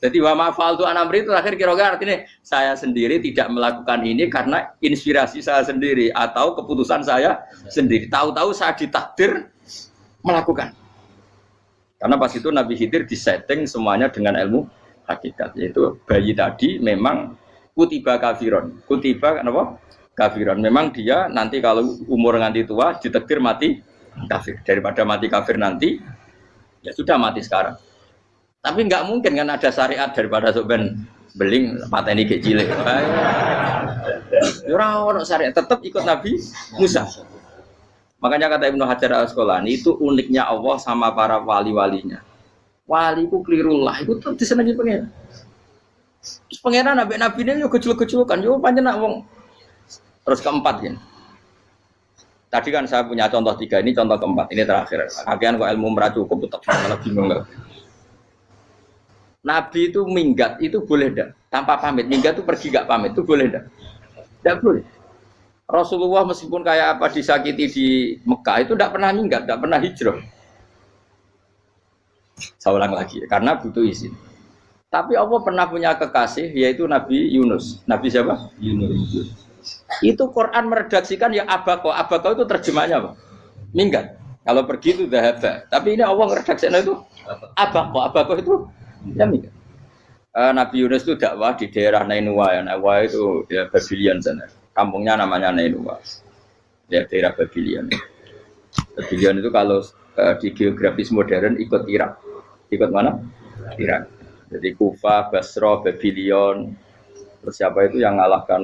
Jadi wa ma'fal tu anamri itu terakhir kira-kira artinya saya sendiri tidak melakukan ini karena inspirasi saya sendiri atau keputusan saya sendiri. Tahu-tahu saya ditakdir melakukan. Karena pas itu Nabi Khidir disetting semuanya dengan ilmu hakikat. Yaitu bayi tadi memang kutiba kafiron. Kutiba apa? Kafiron. Memang dia nanti kalau umur nganti tua ditakdir mati kafir. Daripada mati kafir nanti ya sudah mati sekarang. Tapi enggak mungkin kan ada syariat daripada soben beling pateni gek cilik. Ora ono syariat, tetap ikut Nabi Musa. Makanya kata Ibnu Hajar Al-Asqalani itu uniknya Allah sama para wali-walinya. Wali ku klirullah, itu tetep disenengi pengen. Terus pangeran nabi-nabine yo gejul-gejulukan, yo pancen nak wong. Terus keempat kan. Tadi kan saya punya contoh 3, ini contoh keempat, ini terakhir. Akhirnya kok ilmu merah cukup tetap malah bingung enggak. Nabi itu minggat itu boleh enggak? Tanpa pamit. Minggat itu pergi enggak pamit itu boleh enggak? Enggak boleh. Rasulullah meskipun kayak apa disakiti di Mekah itu enggak pernah minggat, enggak pernah hijrah. Saya ulang lagi karena butuh izin. Tapi Allah pernah punya kekasih yaitu Nabi Yunus. Nabi siapa? Yunus. Itu Quran meredaksikan ya abako. Abako itu terjemahnya apa? Minggat. Kalau pergi itu dhahaba. Tapi ini Allah meredaksikan itu abako. Abako itu ya minggat. Nabi Yunus itu dakwah di daerah Nainua. Nainua itu ya Babylon sana. Kampungnya namanya Nainua. Ya daerah Babylon. Babylon itu kalau di geografis modern ikut Irak. Ikut mana? Irak. Jadi Kufah, Basra, Babylon. Terus siapa itu yang ngalahkan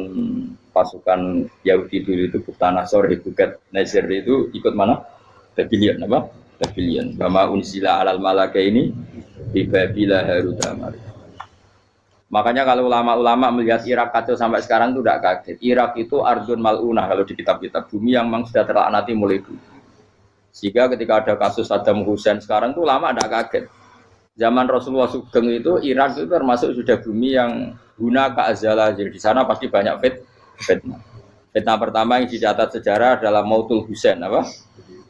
pasukan Yahudi dulu itu Buktanasor, Bukat Nasir itu ikut mana? Babylon apa? Babylon. Bama unsila alal malaka ini di Babila Harudamar. Makanya kalau ulama-ulama melihat Irak kacau sampai sekarang itu tidak kaget. Irak itu ardun mal'unah kalau di kitab-kitab, bumi yang memang sudah terlaknati mulai dulu. Sehingga ketika ada kasus Saddam Hussein sekarang itu ulama tidak kaget. Zaman Rasulullah Sugeng itu Irak itu termasuk sudah bumi yang guna keazalah. Jadi di sana pasti banyak fitnah. Fitnah pertama yang dicatat sejarah adalah Mautul Husain apa?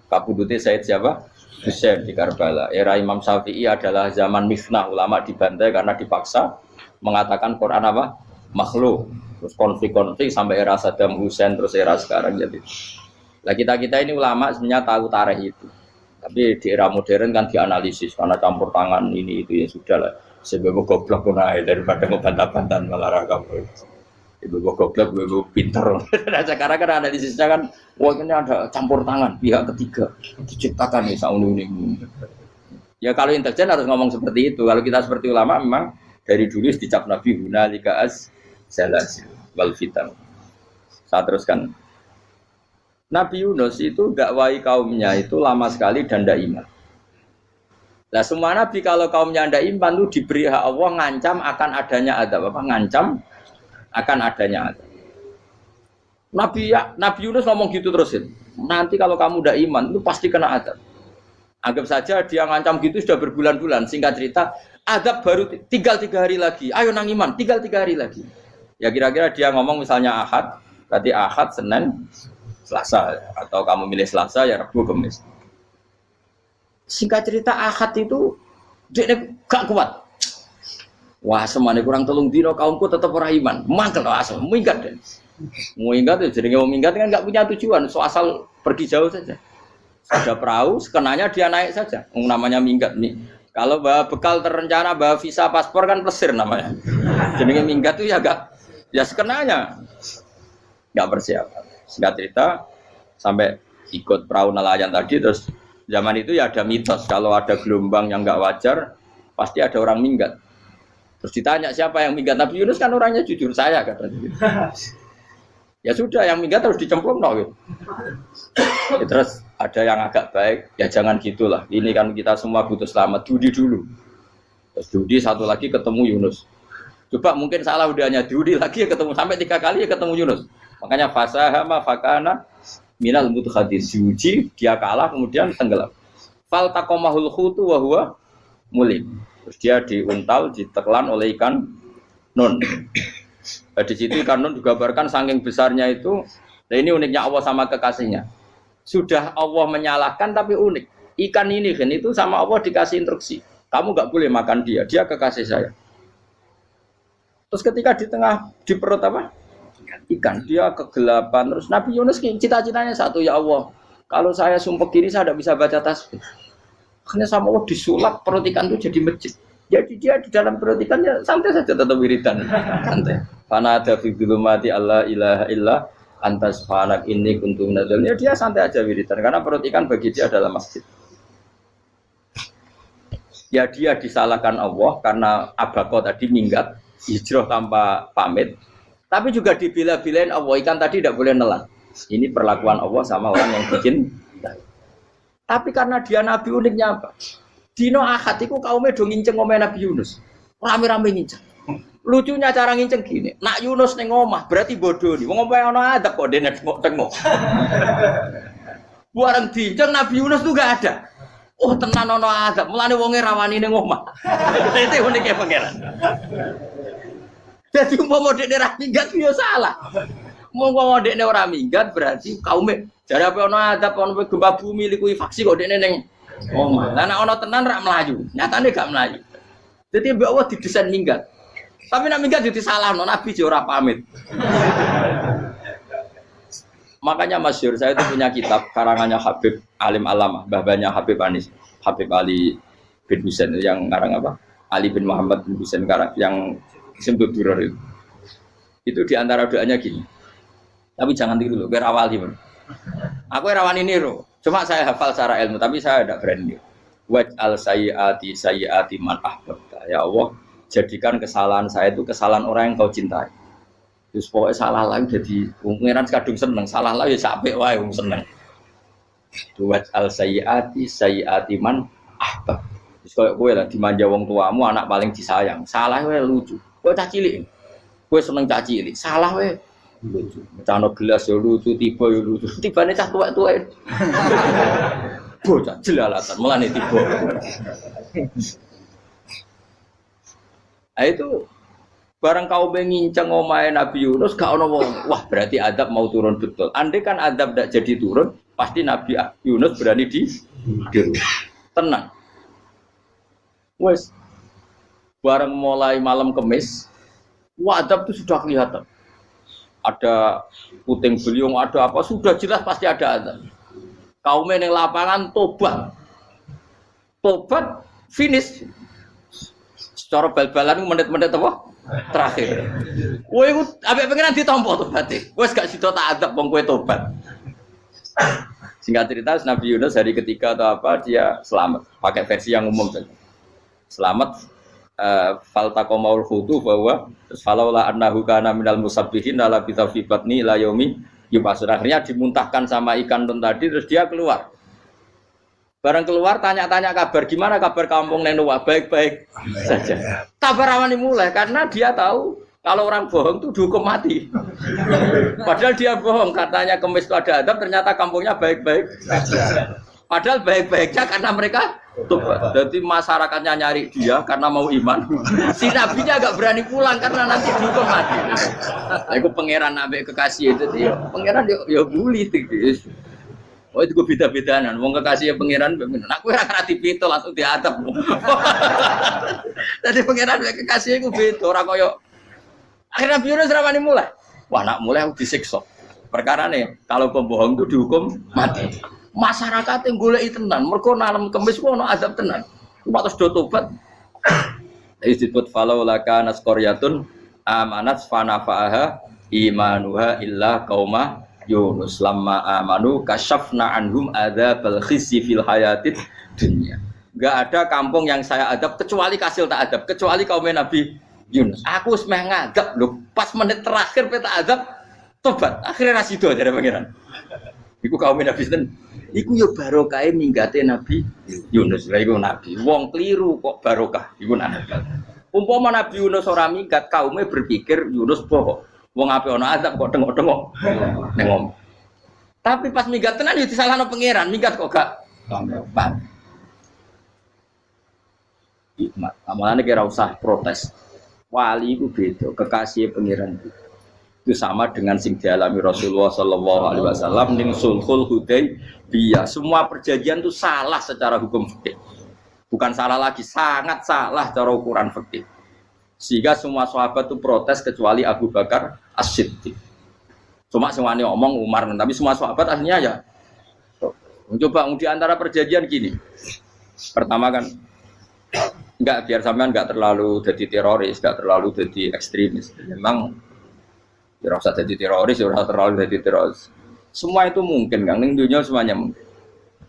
Kabudutnya Said siapa? Husain di Karbala. Era Imam Syafi'i adalah zaman mifnah, ulama dibantai karena dipaksa mengatakan Quran apa? Makhluk. Terus konflik-konflik sampai era Saddam Hussein terus era sekarang jadi. Lah kita ini ulama sebenarnya tahu tarikh itu. Tapi di era modern kan dianalisis karena campur tangan ini itu ya sudah lah. Sebab goblok pun aja daripada ngebantah-bantahan malah rakam. Ibu goblok, ibu pinter. Nah sekarang kan analisisnya kan, wah ini ada campur tangan pihak ketiga diciptakan nih saunu ini. Ya kalau intelijen harus ngomong seperti itu. Kalau kita seperti ulama memang dari dulu dicap Nabi hunalika az-zalazil wal fitan. Saya teruskan. Nabi Yunus itu dakwai kaumnya itu lama sekali dan tidak iman. Nah semua nabi kalau kaumnya tidak iman itu diberi hak Allah ngancam akan adanya adab apa? Ngancam akan adanya adab. Nabi Yunus ngomong gitu terusin. Nanti kalau kamu tidak iman itu pasti kena adab. Anggap saja dia ngancam gitu sudah berbulan-bulan. Singkat cerita, adab baru tinggal 3 hari lagi. Ayo nang iman, tinggal 3 hari lagi. Ya kira-kira dia ngomong misalnya Ahad, berarti Ahad, Senin, Selasa, atau kamu milih Selasa ya Rabu, Kamis. Singkat cerita Ahad itu dia gak kuat. Wah semuanya kurang telung dino kaumku tetap orang iman. Mangkel asal, minggat deh. Minggat jadi mau minggat kan gak punya tujuan, so asal pergi jauh saja. Ada perahu, sekenanya dia naik saja. Namanya minggat nih. Kalau bawa bekal terencana, bawa visa, paspor kan plesir namanya. Jadi minggat itu ya gak, ya sekenanya gak persiapan. Singkat cerita sampai ikut perahu nelayan tadi terus zaman itu ya ada mitos kalau ada gelombang yang nggak wajar pasti ada orang minggat. Terus ditanya siapa yang minggat, Nabi Yunus kan orangnya jujur saya katanya. Ya sudah yang minggat harus dicemplung gitu. Ya, terus ada yang agak baik ya jangan gitulah. Ini kan kita semua butuh selamat. Dudi dulu. Terus Dudi satu lagi ketemu Yunus. Coba mungkin salah udahnya Dudi lagi ya ketemu sampai 3 kali ya ketemu Yunus. Makanya fasahama fakana minal mudkhadin diuji dia kalah kemudian tenggelam. Fal taqamahul khutu wa huwa mulim. Terus dia diuntal ditelan oleh ikan nun. Di situ ikan nun digambarkan saking besarnya itu. Nah ini uniknya Allah sama kekasihnya. Sudah Allah menyalahkan tapi unik. Ikan ini kan itu sama Allah dikasih instruksi. Kamu nggak boleh makan dia. Dia kekasih saya. Terus ketika di tengah di perut apa? Ikan dia kegelapan terus Nabi Yunus cita-citanya satu ya Allah kalau saya sumpah kiri saya tidak bisa baca tasbih akhirnya sama Allah disulap perut ikan itu jadi masjid jadi dia di dalam perut ikannya santai saja tetap wiridan santai fana ada fi dzulumati alla ilaha illa anta subhanak inni kuntu minadz dzalimin dia santai aja wiridan karena perut ikan bagi dia adalah masjid ya dia disalahkan Allah karena abako tadi minggat hijrah tanpa pamit. Tapi juga dibela-belain Allah ikan tadi tidak boleh nelan. Ini perlakuan Allah sama orang yang bikin. Tapi karena dia Nabi uniknya apa? Dino Ahad itu kaumnya do nginceng ngomel Nabi Yunus. Rame-rame nginceng. Lucunya cara nginceng gini. Nak Yunus ning omah berarti bodoh nih. Wong omah ana adab kok dene tengok. Bareng dinceng Nabi Yunus tuh gak ada. Oh tenan ana adab. Mulane wonge rawani ning omah. Itu uniknya pangeran. Jadi umpama dekne ora minggat yo salah. Umpama dekne ora minggat berarti kaume jare apa ana adab ana gempa bumi liku faksi kok dekne ning omah. Lah nek ana tenan ra mlayu. Nyatane gak mlayu. Dadi mbok Allah didesain minggat. Tapi nek minggat yo disalahno Nabi yo ora pamit. Makanya masyhur saya itu punya kitab karangannya Habib Alim Alamah, babanya Habib Anis, Habib Ali bin Husain yang ngarang apa? Ali bin Muhammad bin Husain karang yang disebut duror itu diantara doanya gini tapi jangan tiru loh biar awal gimana aku rawan ini loh cuma saya hafal secara ilmu tapi saya tidak berani waj'al sayyiati man ahbabta ya Allah jadikan kesalahan saya itu kesalahan orang yang kau cintai Terus pokoknya salah lagi jadi pengiran kadung seneng, salah lagi sampai wae wong seneng. Buat al sayyati man ahbab. Terus koyo kowe lah dimanja wong tuamu anak paling disayang. Salah wae lucu. Kowe cah cilik. Kowe seneng cah cilik. Salah wae lucu. Mecano gelas yo lucu, tiba yo lucu. Tibane cah tuwek-tuwek. Bocah jelalatan mulane tiba. Itu barang kau mengincang omahe Nabi Yunus gak ono wong. Wah, berarti adab mau turun betul. Andai kan adab tidak jadi turun, pasti Nabi Yunus berani di tenang. Wes barang mulai malam Kemis, wah adab itu sudah kelihatan. Ada puting beliung, ada apa, sudah jelas pasti ada adab. Kaum yang lapangan tobat. Tobat finish. Secara bal-balan menit-menit apa? Terakhir. Kowe iku ambek pengiran ditampa tobaté. Wes gak sida tak adab wong kowe tobat. Singkat cerita Nabi Yunus hari ketiga atau apa dia selamat. Pakai versi yang umum saja. Selamat faltaqamaul hutu bahwa falaula annahu kana minal musabbihin la bi batni ila yaumi yub'atsun. Akhirnya dimuntahkan sama ikan tun tadi terus dia keluar. Barang keluar tanya-tanya kabar gimana kabar kampung Nenuwa baik-baik saja. Kabar awalnya mulai karena dia tahu kalau orang bohong itu dihukum mati. Padahal dia bohong katanya Kemis itu ada adab ternyata kampungnya baik-baik saja. Padahal baik-baiknya karena mereka tobat. Jadi masyarakatnya nyari dia karena mau iman. Si nabinya agak berani pulang karena nanti dihukum mati. Aku pangeran nabi kekasih itu dia. Pangeran ya bully gitu. Oh itu gue beda-bedaan, wong kekasih pangeran, aku ora ngerti pito langsung diadab. Jadi pangeran kekasih gue beda, orang koyo. Akhirnya Nabi Yunus ramani mulai. Wah nak mulai aku disiksa. Perkara nih, kalau pembohong itu dihukum mati. Masyarakat yang golek tenan, mergo nalem Kemis ku ono adab tenan. Cuma terus do tobat. Disebut falau laka nasqaryatun amanat fanafa'aha imanuha illa qauma Yunus lamma amanu kasyafna anhum adzabal khizyi fil hayatid dunya. Enggak ada kampung yang saya adab kecuali kasil tak adab, kecuali kaum Nabi Yunus. Aku wis meh ngadab lho, pas menit terakhir peta adab tobat. Akhirnya ra sida jare pangeran. Iku kaum Nabi sinten? Iku yo barokah minggate Nabi Yunus. Lah iku nabi. Wong kliru kok barokah. Iku nabi. Umpama Nabi Yunus ora minggat, kaume berpikir Yunus bohong. Wong ape ana azab kok tengok-tengok nengom. Tapi pas minggat tenan yo disalahno pangeran, minggat kok gak paham. Hikmat. Amalane kira usah protes. Wali iku beda, kekasih pangeran itu sama dengan sing dialami Rasulullah sallallahu alaihi wasallam ning Sulhul Hudaybiyah. Semua perjanjian itu salah secara hukum fikih. Bukan salah lagi, sangat salah cara ukuran fikih. Sehingga semua sahabat itu protes kecuali Abu Bakar As-Siddiq. Cuma semuanya ngomong Umar, tapi semua sahabat aslinya ya. Coba di antara perjanjian gini. Pertama kan enggak biar sampean enggak terlalu jadi teroris, enggak terlalu jadi ekstremis. Memang ya usah jadi teroris, ya terlalu jadi teroris. Semua itu mungkin, Kang. Ning dunia semuanya mungkin.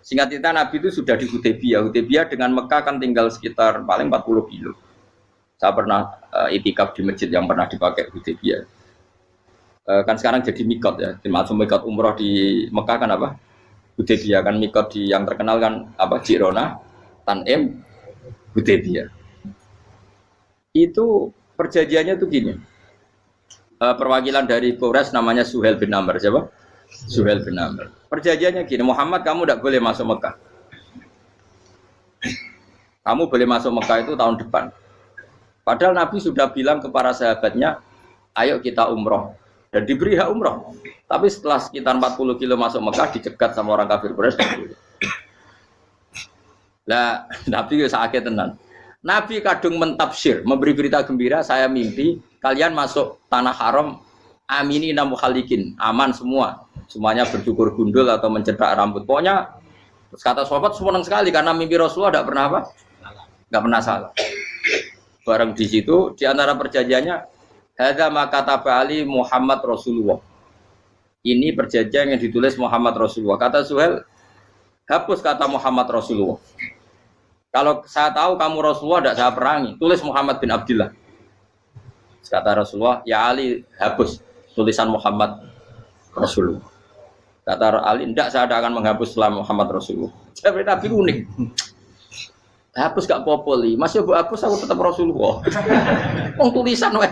Singkat cerita Nabi itu sudah di Hudaybiyah. Hudaybiyah dengan Mekah kan tinggal sekitar paling 40 kilo. Saya pernah itikaf di masjid yang pernah dipakai Hudaybiyah. Kan sekarang jadi mikot ya, termasuk mikot umroh di Mekah kan apa? Hudaybiyah kan mikot di yang terkenal kan apa? Jirona, Tanim, Hudaybiyah. Itu perjanjiannya tuh gini. Perwakilan dari Quraisy namanya Suhail bin Amr, siapa? Suhail bin Amr. Perjanjiannya gini, Muhammad kamu tidak boleh masuk Mekah. Kamu boleh masuk Mekah itu tahun depan. Padahal Nabi sudah bilang kepada sahabatnya, ayo kita umroh. Dan diberi hak umroh. Tapi setelah sekitar 40 kilo masuk Mekah, dicegat sama orang kafir Quraisy. Lah, Nabi sakit tenan. Nabi kadung mentafsir, memberi berita gembira, saya mimpi kalian masuk tanah haram, aminina mukhalikin, aman semua. Semuanya bercukur gundul atau mencetak rambut. Pokoknya, kata sahabat senang sekali karena mimpi Rasulullah tidak pernah apa? Tidak pernah salah. Bareng di situ, di antara perjanjiannya, hadza ma kataba ali Muhammad Rasulullah. Ini perjanjian yang ditulis Muhammad Rasulullah. Kata Suhail, hapus kata Muhammad Rasulullah. Kalau saya tahu kamu Rasulullah, tidak saya perangi. Tulis Muhammad bin Abdullah. Kata Rasulullah, ya Ali, hapus. tulisan Muhammad Rasulullah. Kata Ali, tidak saya akan menghapus setelah Muhammad Rasulullah. Jadi Nabi unik. Hapus gak popoli, masih bu hapus aku tetap Rasulullah. Wong tulisan wae.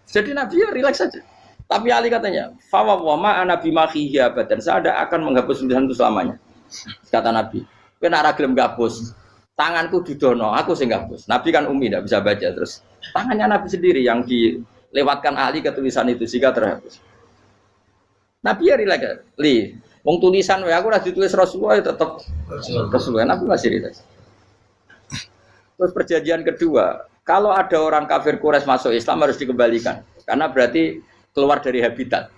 Jadi Nabi ya rileks saja. Tapi Ali katanya, "Fawwama ana bimakhihi abadan." Saya tidak akan menghapus tulisan itu selamanya. Kata Nabi, "Kowe nek ora gelem hapus, tanganku didono, aku sing hapus." Nabi kan umi tidak bisa baca terus. Tangannya Nabi sendiri yang dilewatkan Ali ke tulisan itu sehingga terhapus. Nabi ya rileks. Wong tulisan wae aku ora ditulis Rasulullah ya tetap Rasulullah. Nabi masih rileks. Terus perjanjian kedua, kalau ada orang kafir Quraisy masuk Islam harus dikembalikan, karena berarti keluar dari habitat.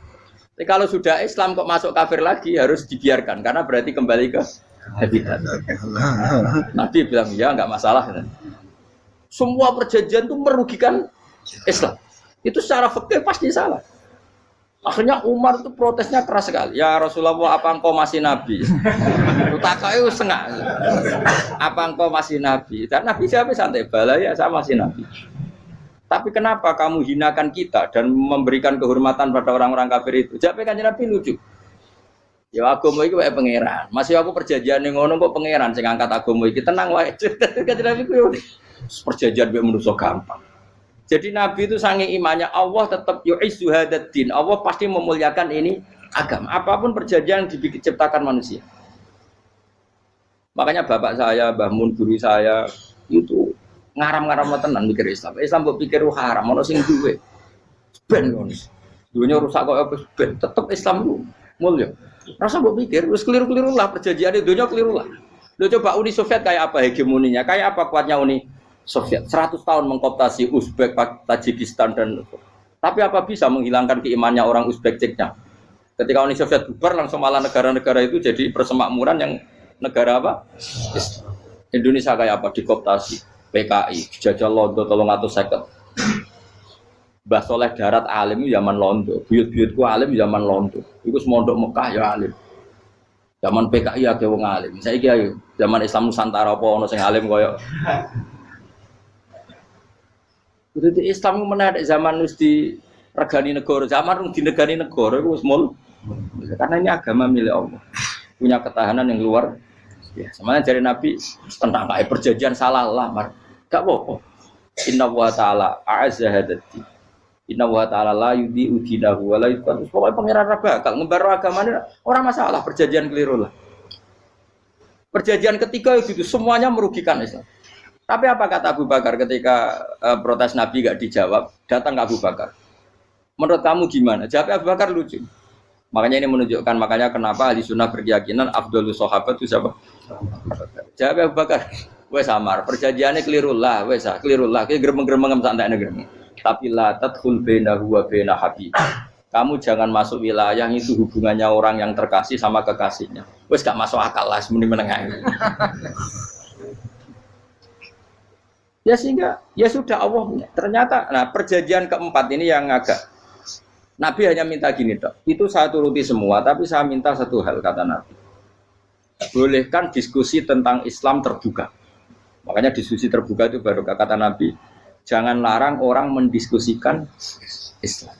Tapi kalau sudah Islam kok masuk kafir lagi harus dibiarkan, karena berarti kembali ke habitat. Nabi bilang ya nggak masalah. Semua perjanjian itu merugikan Islam. Itu secara fikih pasti salah. Akhirnya Umar itu protesnya keras sekali. Ya Rasulullah, apa engkau masih nabi? Utakai sengak. Apa engkau masih nabi? Dan Nabi siapa santai bala ya saya masih nabi. Tapi kenapa kamu hinakan kita dan memberikan kehormatan pada orang-orang kafir itu? Jadi kan Nabi lucu. Ya agama iki wae pangeran. Masih aku perjanjian ning ngono kok pangeran sing angkat agama iki tenang wae. Kan Nabi ku yo perjanjian wae menungso gampang. Jadi Nabi itu saking imannya Allah tetap yu'izzu hadzal-din. Allah pasti memuliakan ini agama. Apapun perjanjian yang diciptakan manusia. Makanya bapak saya, Mbah Mun guru saya itu ngaram-ngaram tenan mikir Islam. Islam mbok pikir haram, ono sing duwe. Ben ngono. Dunya rusak kok apa ben. Tetep Islam lu mulya. Rasa mbok pikir wis keliru-keliru lah perjanjian dunya keliru lah. Lho coba Uni Soviet kayak apa hegemoninya? Kayak apa kuatnya Uni Soviet? 100 tahun mengkooptasi Uzbek, Tajikistan dan tapi apa bisa menghilangkan keimannya orang Uzbek Ceknya? Ketika Uni Soviet bubar langsung malah negara-negara itu jadi persemakmuran yang negara apa? Indonesia kayak apa? Dikooptasi PKI, dijajah Londo 350. Mbah Soleh Darat alim zaman Londo, buyut-buyutku alim zaman Londo. Iku semondok Mekah ya alim. Zaman PKI akeh wong alim. Saiki ayo zaman Islam Nusantara apa ono sing alim koyo Jadi Islam menarik zaman wis di regani negara, zaman di negani negara itu semul. Karena ini agama milik Allah, punya ketahanan yang luar. Ya, semuanya dari Nabi tentang kayak perjanjian salah lah, gak apa-apa. Inna wa ta'ala a'azza hadati. Inna wa ta'ala la yudi udinahu wa la yudkan. Pokoknya pengiran bakal ngebar agamanya orang masalah perjanjian keliru lah. Perjanjian ketiga itu semuanya merugikan Islam. Tapi apa kata Abu Bakar ketika protes Nabi gak dijawab, datang ke Abu Bakar. Menurut kamu gimana? Jawab Abu Bakar lucu. Makanya ini menunjukkan makanya kenapa ahli sunnah berkeyakinan Afdhalus Sahabat itu siapa? Jawab Abu Bakar. Wes samar, perjanjiannya keliru lah, wes keliru lah. Kayak geremeng-geremeng santai negeri. Tapi la tadkhul bainahu wa baina habib. Kamu jangan masuk wilayah itu hubungannya orang yang terkasih sama kekasihnya. Wes gak masuk akal lah semuanya menengah. Ya sehingga ya sudah Allah punya. Ternyata nah perjanjian keempat ini yang agak Nabi hanya minta gini dok. Itu saya turuti semua, tapi saya minta satu hal kata Nabi. Bolehkan diskusi tentang Islam terbuka. Makanya diskusi terbuka itu baru kata Nabi. Jangan larang orang mendiskusikan Islam.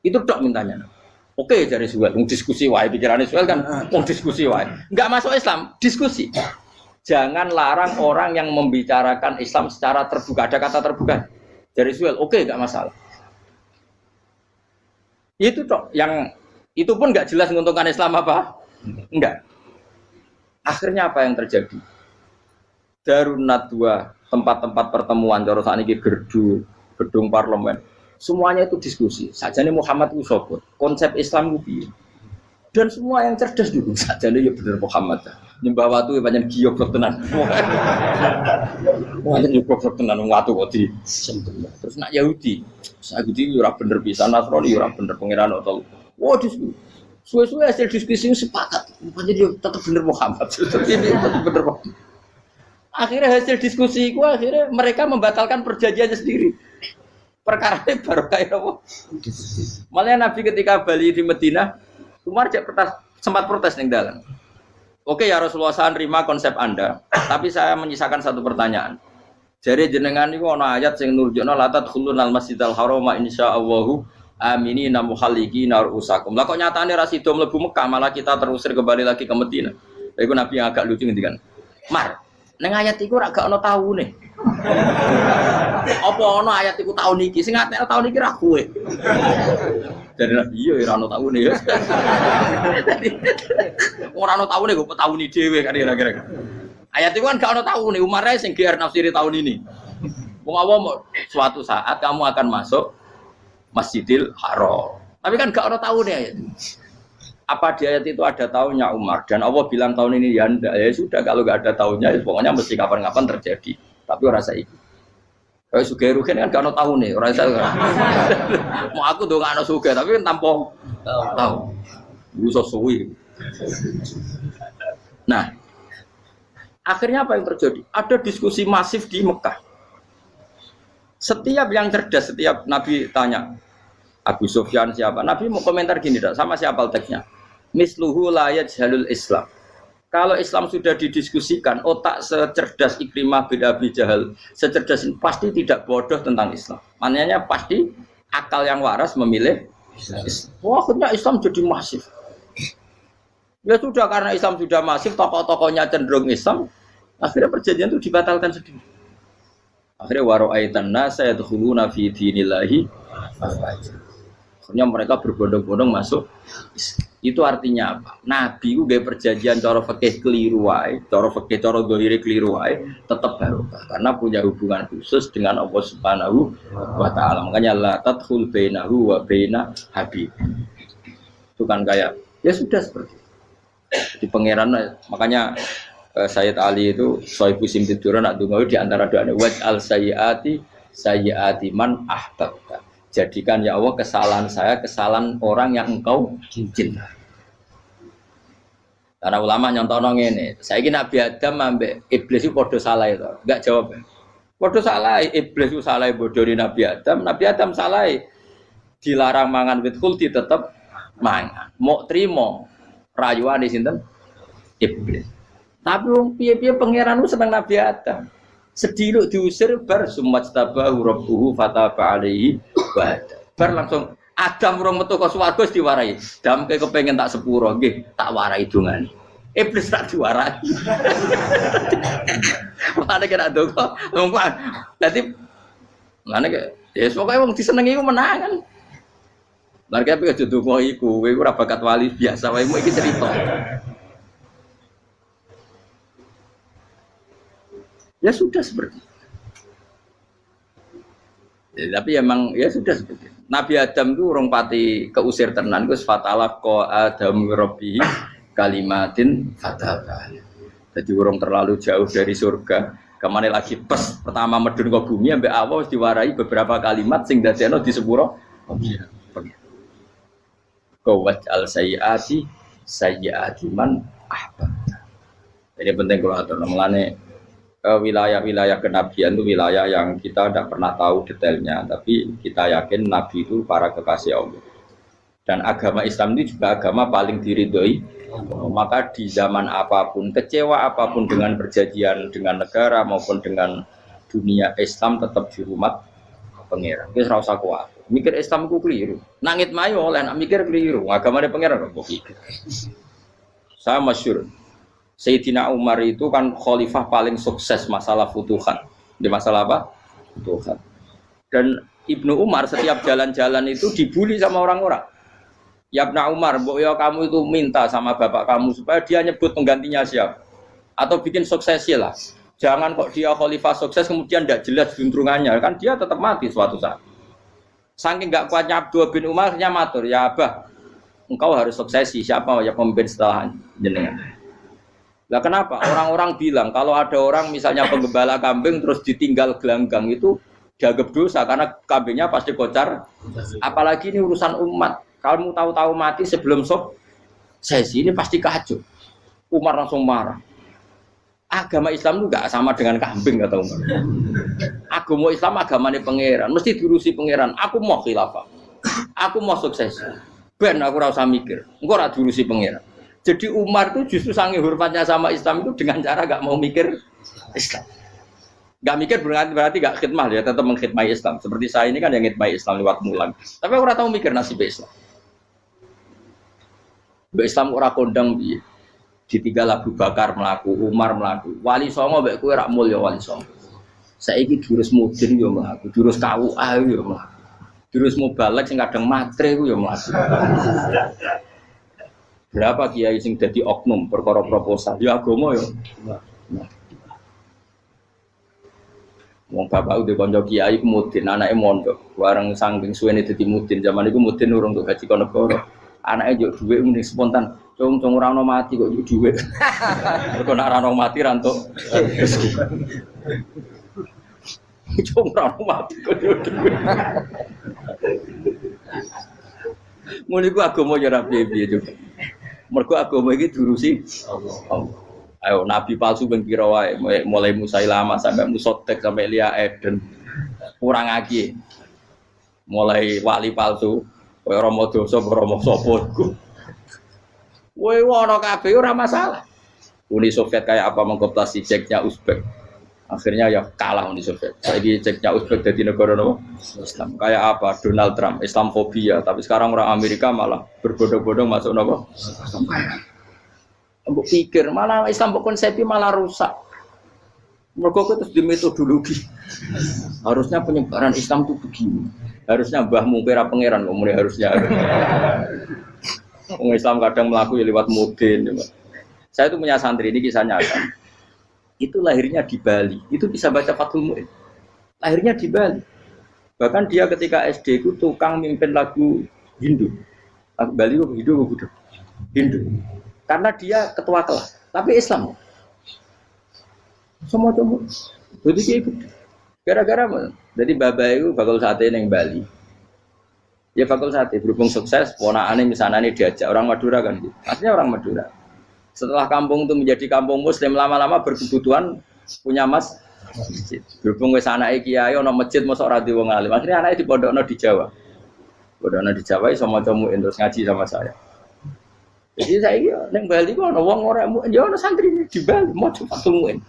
Itu dok mintanya. Oke dari Suel, diskusi wae pikirannya Suel kan, diskusi wae. Enggak masuk Islam, diskusi. Jangan larang orang yang membicarakan Islam secara terbuka. Ada kata terbuka dari Suel, oke, nggak masalah. Itu toh, yang itu pun nggak jelas menguntungkan Islam apa? Enggak. Akhirnya apa yang terjadi? Darun Nadwa, tempat-tempat pertemuan, cara saat ini gerdu, gedung parlemen, semuanya itu diskusi. Sajane Muhammad itu sopot, konsep Islam itu. Dan semua yang cerdas dulu sajane ya bener Muhammad. Nyembah watu banyak giok tenan. Banyak giok tenan watu kok di. Terus nak Yahudi, Yahudi ora bener pisan, Nasrani ora bener pangeran atau. Wah diskusi. Suwe-suwe hasil diskusi sepakat. Rupanya dia tetap bener Muhammad. Tetap bener Muhammad. Akhirnya hasil diskusi itu akhirnya mereka membatalkan perjanjiannya sendiri. Perkara ini baru kayak apa? Malah Nabi ketika balik di Madinah, Umar sempat protes ning dalan. Oke ya Rasulullah, saya nerima konsep Anda, tapi saya menyisakan satu pertanyaan. Jadi jenengan niku ana ayat sing nurjukna la tadkhulunal masjidal harama insyaallahu aminina muhalliqina ru'usakum. Lah kok nyatane ra sida mlebu Mekah malah kita terusir kembali lagi ke Madinah. Lha iku Nabi yang agak lucu ngendikan. Mar, ning ayat iku ra gak ana taune. Apa ana ayat iku taun iki sing ngatene taun iki ra kowe. Dari Nabi iya ora ana taune ya. Ora ana taune kok tauni dhewe kan kira-kira. Ayat itu kan gak ana taune Umar ae sing GR nafsiri tahun ini. Wong awam suatu saat kamu akan masuk Masjidil Haram. Tapi kan gak ada tahunnya ayat itu. Apa di ayat itu ada tahunnya Umar? Dan Allah bilang tahun ini ya enggak. Ya sudah kalau gak ada tahunnya, ya pokoknya mesti kapan-kapan terjadi. Tapi orang saya ikut. Kalau suge rugen kan gak ada tahunnya. Orang saya mau aku tuh gak ada suge, tapi kan tanpa tahu. Bisa suwi. Nah, akhirnya apa yang terjadi? Ada diskusi masif di Mekah. Setiap yang cerdas, setiap Nabi tanya, Abu Sufyan siapa? Nabi mau komentar gini, sama siapa teksnya? Misluhu la yajhalul Islam. Kalau Islam sudah didiskusikan, otak secerdas Ikrimah bin Abi Jahal, secerdas ini pasti tidak bodoh tentang Islam. Maknanya pasti akal yang waras memilih Islam. Wah, akhirnya Islam jadi masif. Ya sudah, karena Islam sudah masif, tokoh-tokohnya cenderung Islam, akhirnya perjanjian itu dibatalkan sendiri. Akhirnya waro'aitan nasa yadkhuluna fi dinillahi afwaja. Akhirnya mereka berbondong-bondong masuk. Itu artinya apa? Nabi itu gaya perjanjian cara fikih keliru wae, cara fikih cara zahire keliru wae, tetap barokah karena punya hubungan khusus dengan Allah Subhanahu wa taala. Makanya la tadkhul bainahu wa baina habib. Itu kan kayak ya sudah seperti itu. Di pangeran makanya Sayyid Ali itu Sohibu Simtiduran nak dungawi di antara doanya waj al sayyati man ahbabta. Jadikan ya Allah kesalahan saya kesalahan orang yang engkau cinta. Karena ulama nyontono ngene, saiki Nabi Adam ambek iblis itu padha salah itu. Enggak jawab. Padha salah, iblis itu salah bodoni Nabi Adam salah. Dilarang mangan wit khuldi tetep mangan. Mau trimo rayuane sinten? Iblis. Tapi wong piye-piye pangeran ku seneng Nabi Adam. Sediluk diusir bar sumat tabahu rabbuhu fataba alaihi wa bar langsung Adam urung metu ke swarga wis diwarai. Damke kepengin tak sepuro nggih, tak warai dongane. Iblis tak diwarai. Mana kira ndonga, ngomong. Dadi ngene ke ya pokoke wong disenengi ku menangan. Lah kaya aja ndonga iku, kowe ora bakat wali biasa wae iki cerita. Ya sudah seperti itu. Ya, tapi emang ya sudah seperti itu. Nabi Adam itu orang pati keusir tenan Gus fatalah ko Adam Rabbi kalimatin fataba. Jadi orang terlalu jauh dari surga. Kemana lagi pes pertama medun ke bumi ambek Allah diwarai beberapa kalimat sing dadekno di sepuro. Qawat al sayyati man ahbab. Ini penting kalau atur namanya wilayah-wilayah kenabian itu wilayah yang kita tidak pernah tahu detailnya, tapi kita yakin Nabi itu para kekasih Allah. Dan agama Islam itu juga agama paling diridhoi. Maka di zaman apapun, kecewa apapun dengan perjanjian dengan negara maupun dengan dunia, Islam tetap dihormat pangeran. Wis ora usah kuat. Mikir Islam ku keliru. Nangit mayo oleh nak mikir keliru. Agamane pangeran kok iki. Saya masyhur Sayyidina Umar itu kan khalifah paling sukses masalah futuhan. Di masalah apa? Futuhan. Dan Ibnu Umar setiap jalan-jalan itu dibully sama orang-orang. Ya Ibnu Umar, mbok ya kamu itu minta sama bapak kamu supaya dia nyebut penggantinya siapa. Atau bikin suksesi lah. Jangan kok dia khalifah sukses kemudian tidak jelas juntrungannya. Kan dia tetap mati suatu saat. Saking gak kuatnya Abdul bin Umar, dia matur, ya Abah, engkau harus suksesi. Siapa ya pemimpin setelah jenengan? Lah kenapa? Orang-orang bilang kalau ada orang misalnya penggembala kambing terus ditinggal gelanggang itu dianggap dosa karena kambingnya pasti kocar. Apalagi ini urusan umat. Kamu tahu-tahu mati sebelum sesi ini pasti kacau. Umar langsung marah. Agama Islam itu enggak sama dengan kambing kata Umar. Agama Islam agamanya pangeran, mesti diurusi pangeran. Aku mau khilafah. Aku mau sukses. Ben aku ora usah mikir. Engko ora diurusi pangeran. Jadi Umar itu justru sangat hormatnya sama Islam itu dengan cara gak mau mikir Islam. Gak mikir berarti gak khidmah ya, tetap mengkhidmati Islam. Seperti saya ini kan yang khidmati Islam lewat mulang. Tapi aku ora tahu mikir nasib Islam. Islam ora kondang piye. Ditinggal Abu Bakar melaku, Umar melaku. Wali Songo mbek kowe rak mulya Wali Songo. Saiki jurus mudin yo mlaku, jurus KUA yo mlaku. Jurus mubalek sing kadang matre ku yo mlaku. Berapa kiai sing dadi oknum perkara proposal? Ya agama yo. Wong bapak udah konco kiai mudin, anake mondok. Bareng saking suwene dadi mudin, zaman iku mudin urung untuk gaji negara. Anake njuk dhuwit muni spontan. Cung ora ono mati kok njuk dhuwit. Mergo nek ora ono mati ra entuk rezeki. Cung ora ono mati kok njuk dhuwit. Muni ku agama ya ora piye-piye juga. Mergo agama iki diurusi Allah. Ayo nabi palsu ben kira wae mulai Musailama sampai Musotek sampai Lia Eden kurang lagi mulai wali palsu koyo Romo Doso Romo Sopo iku kowe ono kabeh ora masalah. Uni Soviet kayak apa mengkooptasi Ceknya Uzbek akhirnya ya kalah Uni Soviet. Saiki Ceknya Uzbek dadi negara nopo Islam kayak apa Donald Trump Islamfobia tapi sekarang orang Amerika malah berbondong-bondong masuk nopo Islam. Mbok pikir malah Islam konsepi malah rusak. Mergo terus di metodologi. Harusnya penyebaran Islam itu begini. Harusnya mbahmu kira pangeran ngomongnya harusnya. Wong Islam kadang melaku ya lewat mudin. Saya itu punya santri ini kisah nyata. Itu lahirnya di Bali. Itu bisa baca Fathul Mu'in. Lahirnya di Bali. Bahkan dia ketika SD itu tukang mimpin lagu Hindu. Bali itu Hindu. Karena dia ketua kelas, tapi Islam. Semua cuma. Jadi kayak gara-gara apa? Jadi bapak itu bakal sate neng Bali. Ya bakal sate berhubung sukses, ponakane misalnya diajak orang Madura kan gitu. Artinya orang Madura. Setelah kampung itu menjadi kampung Muslim lama-lama berkebutuhan punya masjid. Berhubung wis anake kiai ana masjid mosok ora wong alim. Akhirnya anake dipondokno di Jawa. Pondokno di Jawa iso maca muin terus ngaji sama saya. Jadi saya neng Bali kok ana wong ora muin, ya ana santri di Bali maca Fathul Mu'in.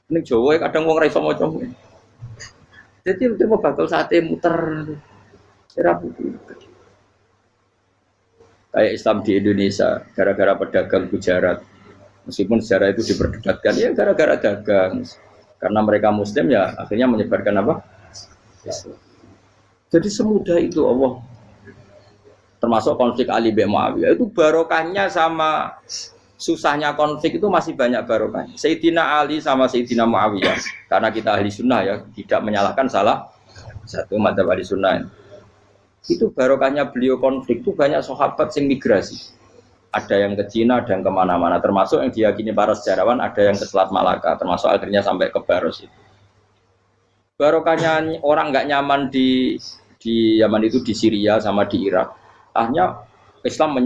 Ning Jawa kadang wong ora iso maca muin. Jadi itu mau bakal sate muter. Ora putih. Kayak Islam di Indonesia gara-gara pedagang Gujarat. Meskipun sejarah itu diperdebatkan ya gara-gara dagang. Karena mereka Muslim ya akhirnya menyebarkan apa? Islam. Jadi semudah itu Allah. Termasuk konflik Ali bin Muawiyah itu barokahnya sama susahnya konflik itu masih banyak barokahnya. Sayyidina Ali sama Sayyidina Muawiyah karena kita ahli sunnah ya tidak menyalahkan salah satu madzhab ahli sunnah. Itu barokahnya beliau konflik itu banyak sahabat yang migrasi. Ada yang ke Cina, ada yang kemana-mana. Termasuk yang diyakini para sejarawan ada yang ke Selat Malaka. Termasuk akhirnya sampai ke Baros itu. Barokahnya orang nggak nyaman di Yaman itu di Syria sama di Irak. Akhirnya Islam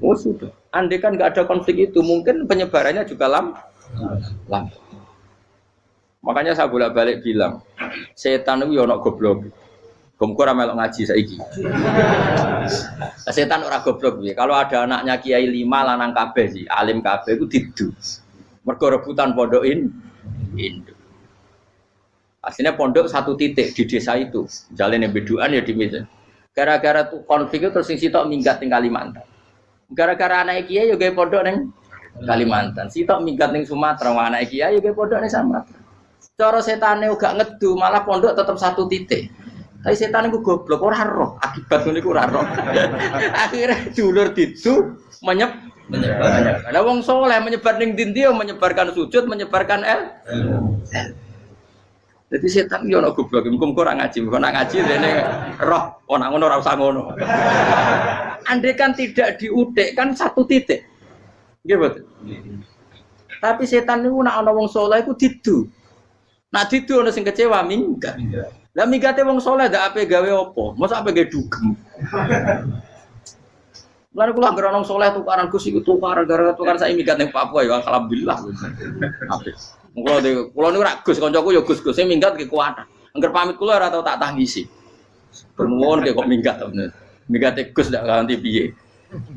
oh sudah. Andai kan nggak ada konflik itu, mungkin penyebarannya juga lambat. Makanya saya bolak-balik bilang, setan itu ono goblok. Gomko ora melok ngaji saiki. Setan ora goblok piye? Kalau ada anaknya kiai 5 lanang kabeh sih, alim kabeh iku didu. Mergo rebutan pondokin induk. Aslinya pondok satu titik di desa itu. Jalan yang beduan ya di meja. Gara-gara tuh konflik itu terus sing sitok minggat ning Kalimantan. Gara-gara anak kiai yo gawe pondok ning Kalimantan. Sitok minggat ning Sumatera, anak kiai yo gawe pondok ning Sumatera. Cara setane gak ngedu, malah pondok tetap satu titik. Tapi setan iku goblok ora roh, akibat ngono iku ora roh. Akhire dulur didu menyebar. Lah wong saleh menyebar ning ndi menyebarkan sujud, menyebarkan Jadi setan yo ono goblok, muga-muga ora ngaji, kok nak ngaji dene roh, ana ngono ora usah ngono. Andai kan tidak diudik kan satu titik. Nggih betul. Tapi setan niku nak ana wong saleh iku didu. Nak didu ana sing kecewa minggat. Lah mingate wong saleh ndak ape gawe apa? Mosok ape gawe dugem. Lan kula anggere wong saleh tukaran Gus iku tukaran gara-gara tukaran sak minggat ning Papua ya alhamdulillah. Apik. Kula niku rak Gus kancaku ya Gus-Gus sing minggat kekuatan. Angger pamit kula ora tau tak tangisi. Bernuwun kok minggat to bener. Minggat Gus ndak ganti piye.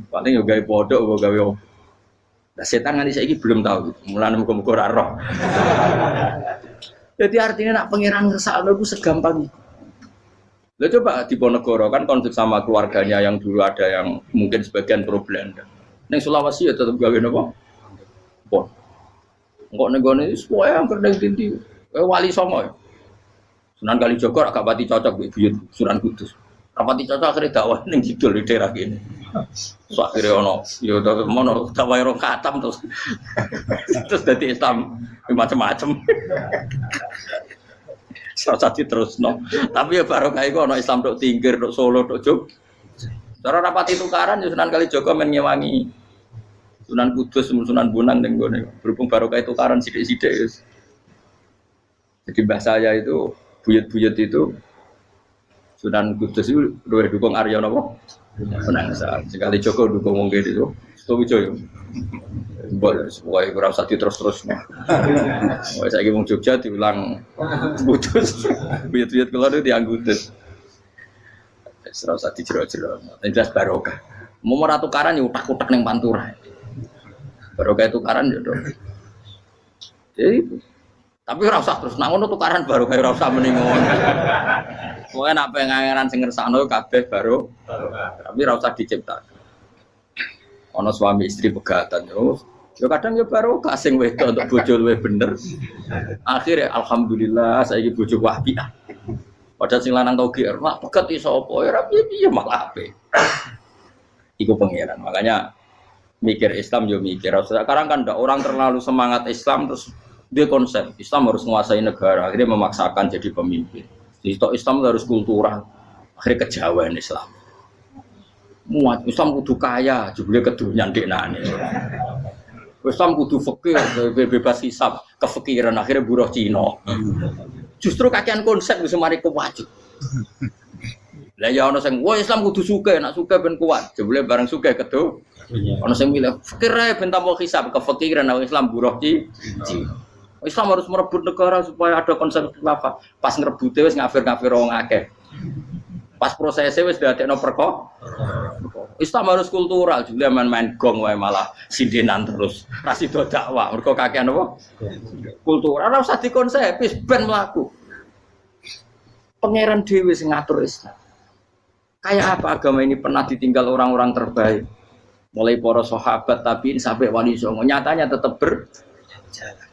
Paling yo gawe podok apa gawe opo. Nah, setan nganti saiki belum tahu. Mulane muga-muga ora roh. Jadi artinya nak pangeran ngersakno iku segampang itu. Lah coba di Ponegoro kan konflik sama keluarganya yang dulu ada yang mungkin sebagian pro Belanda. Ning Sulawesi ya tetep gawe napa? Pon. Engko ning gone suwe angker ning dindi. Wali Songo ya. Sunan Kalijaga agak pati cocok mbek buyut Sunan Kudus. Rapati cocok akhirnya dakwah ning kidul di daerah kene. So akhirnya ono ya mono dakwah ro khatam terus dadi Islam macam-macam. Sosati terus no. Tapi ya barokah iku ono Islam tok Tingkir, tok Solo, tok Jog. Cara rapati tukaran ya Sunan Kalijaga men ngewangi Sunan Kudus, Sunan Bonang ning gone. Berhubung barokah tukaran sithik-sithik ya. Jadi mbah saya itu buyut-buyut itu Sunan Kudus itu luwih dukung Arya napa? Penangsa. Sekali Joko dukung wong kene itu. Stowijoyo. Mbok wae ora usah diterus-terusno. Wes saiki wong Jogja diulang Kudus. Buyut-buyut kula itu dianggo Kudus. Wes ora usah dijero-jero. Jelas barokah. Mau ora tukaran ya utak-utak ning Pantura. Barokah tukaran ya to. Jadi tapi ora usah terus nang ngono tukaran baru kaya ora usah muni ngono. Pokoke nek pengangenan sing ngersakno kabeh baru. Tapi ora usah diciptakan. Ana suami istri pegatan yo. Yo kadang yo baru sing wedok untuk bojo luwih bener. Akhire alhamdulillah saiki bojo wapiah. Padahal sing lanang tau GR, mak pegat iso apa ya piye malah apik. Iku pangeran. Makanya mikir Islam yo mikir. Sekarang kan ndak orang terlalu semangat Islam terus dia konsep Islam harus menguasai negara, akhirnya memaksakan jadi pemimpin. Jadi Islam harus kultural, akhirnya kejauhan Islam. Muat Islam kudu kaya, jebule kedunyan deknane. Islam kudu fakir, bebas hisab, kefikiran akhirnya buruh Cina. Justru kakean konsep wis mari kewajib. Lah ya ana sing wah Islam kudu sugih, nek sugih ben kuat. Jebule bareng sugih kedu. Ana sing milih fakir ae ben tambah hisab, kefikiran Islam buruh Cina. Islam harus merebut negara supaya ada konsep khilafah. Pas ngerebute wis ngafir-ngafir wong akeh. Pas prosesnya wis dadekno perkara. Islam harus kultural, juga main-main gong wae malah sindinan terus. Ra sida dakwah, mergo kakean apa? Kultural ora usah dikonsep, wis ben mlaku. Pangeran dhewe sing ngatur Islam. Kayak apa agama ini pernah ditinggal orang-orang terbaik. Mulai para sahabat tabi'in sampai wali songo, nyatanya tetap berjalan.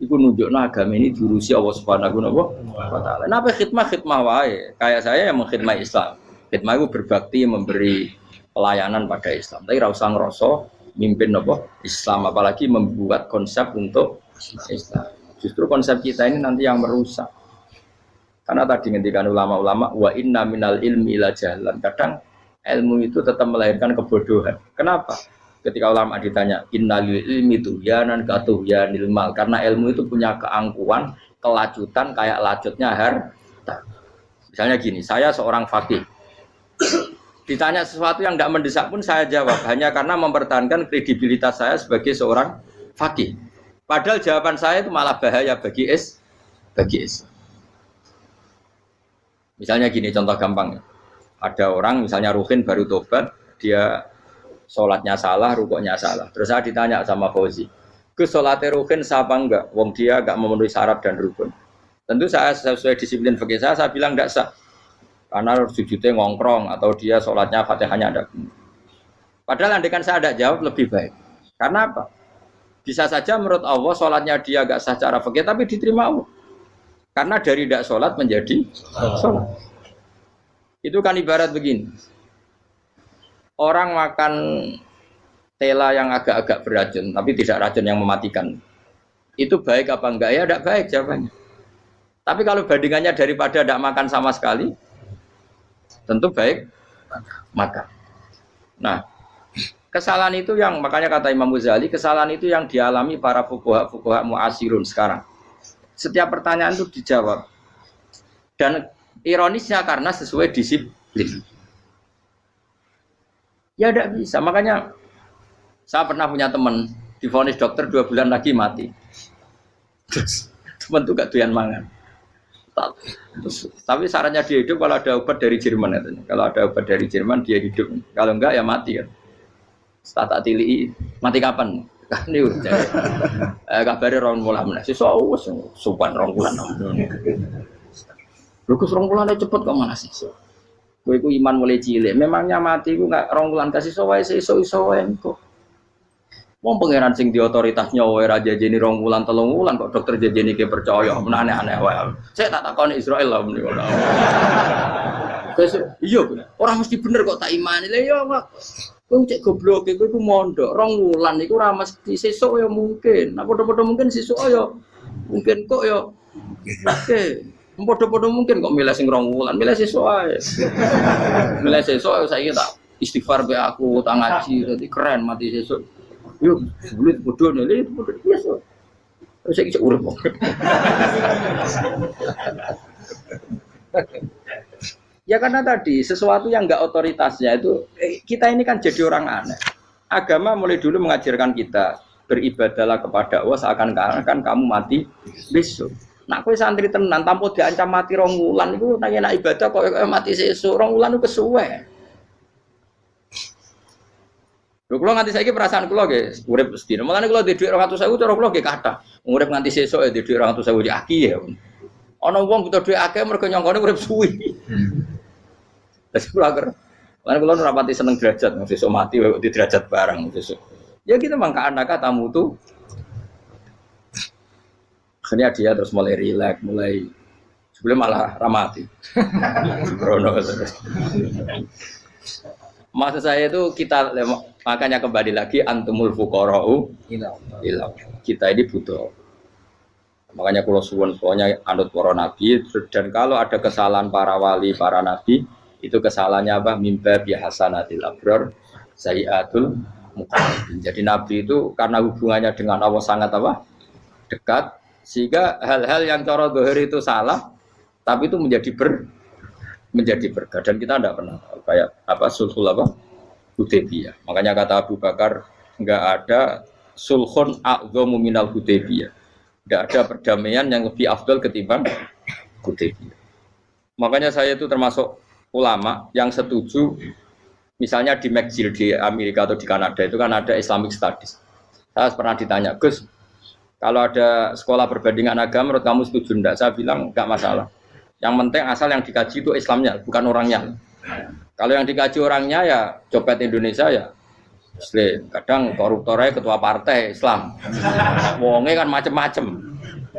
Iku nunjukno agama ini diurusi Allah Subhanahu wa taala. Napa khidmah wae. Kayak saya yang mengkhidmah Islam. Khidmah itu berbakti memberi pelayanan pada Islam. Tapi ora usah ngrasa mimpin apa Islam apalagi membuat konsep untuk Islam. Justru konsep kita ini nanti yang merusak. Karena tadi ngendikan ulama-ulama wa inna minal ilmi ila jahlan. Kadang ilmu itu tetap melahirkan kebodohan. Kenapa? Ketika ulama ditanya innalil ilmi tuhyanan katuhyanil mal, karena ilmu itu punya keangkuhan, kelajutan kayak lacutnya harta. Misalnya gini, saya seorang faqih. Ditanya sesuatu yang tidak mendesak pun saya jawab hanya karena mempertahankan kredibilitas saya sebagai seorang faqih. Padahal jawaban saya itu malah bahaya bagi Islam. Misalnya gini contoh gampang. Ada orang misalnya Ruhin baru tobat, dia sholatnya salah, rukuknya salah. Terus saya ditanya sama Fauzi, ke sholatnya Ruhin sah apa enggak? Wong dia enggak memenuhi syarat dan rukun. Tentu saya sesuai disiplin fikih saya bilang enggak sah. Karena sujudnya ngongkrong atau dia sholatnya Fatihahnya ada. Padahal andaikan saya ada jawab lebih baik. Karena apa? Bisa saja menurut Allah sholatnya dia enggak sah secara fikih tapi diterima Allah. Karena dari tidak sholat menjadi sholat. Itu kan ibarat begini. Orang makan tela yang agak-agak beracun, tapi tidak racun yang mematikan. Itu baik apa enggak? Ya tidak baik jawabannya. Tapi kalau bandingannya daripada tidak makan sama sekali, tentu baik makan. Nah, kesalahan itu yang, makanya kata Imam Ghazali, kesalahan itu yang dialami para fuqaha mu'asirun sekarang. Setiap pertanyaan itu dijawab. Dan ironisnya karena sesuai disiplin. Ya tidak bisa, makanya saya pernah punya teman divonis dokter 2 bulan lagi mati. Terus teman itu gak doyan mangan. Tapi sarannya dia hidup kalau ada obat dari Jerman katanya. Kalau ada obat dari Jerman dia hidup, kalau enggak ya mati kan. tak tilii mati kapan? Kan niku jare. Kabare rong wulan meneh. Sesuk wis sopan rong wulan. Lho Gus rong wulan cepet kok mana sesuk. Kowe iku iman mulai cilik. Memangnya mati iku enggak rong wulan kasih iso wae iso wae kok. Wong pangeran sing di otoritas nyawa ora jajeni rong wulan 3 wulan kok dokter jajeni ke percaya aneh-aneh wae. Saya tak takoni Israel lah meniku. Iya, orang mesti bener kok tak imani. Lah ya kok kowe cek goblok kowe iku mondok 2 wulan iku ora mesti sesuk ya mungkin. Nah padha-padha mungkin sesuk ya mungkin kok ya oke. Padha-padha mungkin kok milih sing 2 wulan, milih sesuk ae. Milih sesuk saiki tak istighfar be aku, tak ngaji, dadi keren mati sesuk. Yo, sulit bodoh nih, itu bodoh biasa. Saya kisah urip. Ya karena tadi sesuatu yang enggak otoritasnya itu kita ini kan jadi orang aneh. Agama mulai dulu mengajarkan kita beribadahlah kepada Allah seakan-akan kamu mati besok. Nak kowe santri tenan tanpa diancam mati 2 wulan iku nanya nak ibadah kok mati sesuk 2 wulan iku kesuwe. Lho kula nganti saiki perasaan kula nggih urip sedina. Mulane kula di dhuwit 200.000 cara kula nggih kathah. Urip nganti sesuk ya di dhuwit 200.000 di aki ya. Ana wong butuh dhuwit akeh mergo nyongkone urip suwi. Wis kula ager. Mulane kula ora pati seneng derajat, sesuk mati kok di derajat barang sesuk. Ya gitu mangka anak tamu tuh. Akhirnya dia terus mulai rileks, mulai sebelum malah ramati. Sembrono terus. Maksud saya itu kita makanya kembali lagi antumul fuqara'u ila kita ini butuh. Makanya kalau suwun semuanya anut para nabi dan kalau ada kesalahan para wali, para nabi itu kesalahannya apa? Mimba bihasanatil abrar sayyiatul muqarrabin. Jadi nabi itu karena hubungannya dengan Allah sangat apa? Dekat sehingga hal-hal yang cara zahir itu salah tapi itu menjadi berkah dan kita tidak pernah tahu kayak apa sulhul apa Hudaybiyah. Makanya kata Abu Bakar enggak ada sulhun a'dhamu minal Hudaybiyah. Enggak ada perdamaian yang lebih afdal ketimbang Hudaybiyah. Makanya saya itu termasuk ulama yang setuju misalnya di McGill di Amerika atau di Kanada itu kan ada Islamic Studies. Saya pernah ditanya, Gus, kalau ada sekolah perbandingan agama menurut kamu setuju enggak? Saya bilang enggak masalah. Yang penting asal yang dikaji itu Islamnya, bukan orangnya. Kalau yang dikaji orangnya ya copet Indonesia ya Muslim. Kadang koruptornya ketua partai Islam. Wonge kan macem-macem.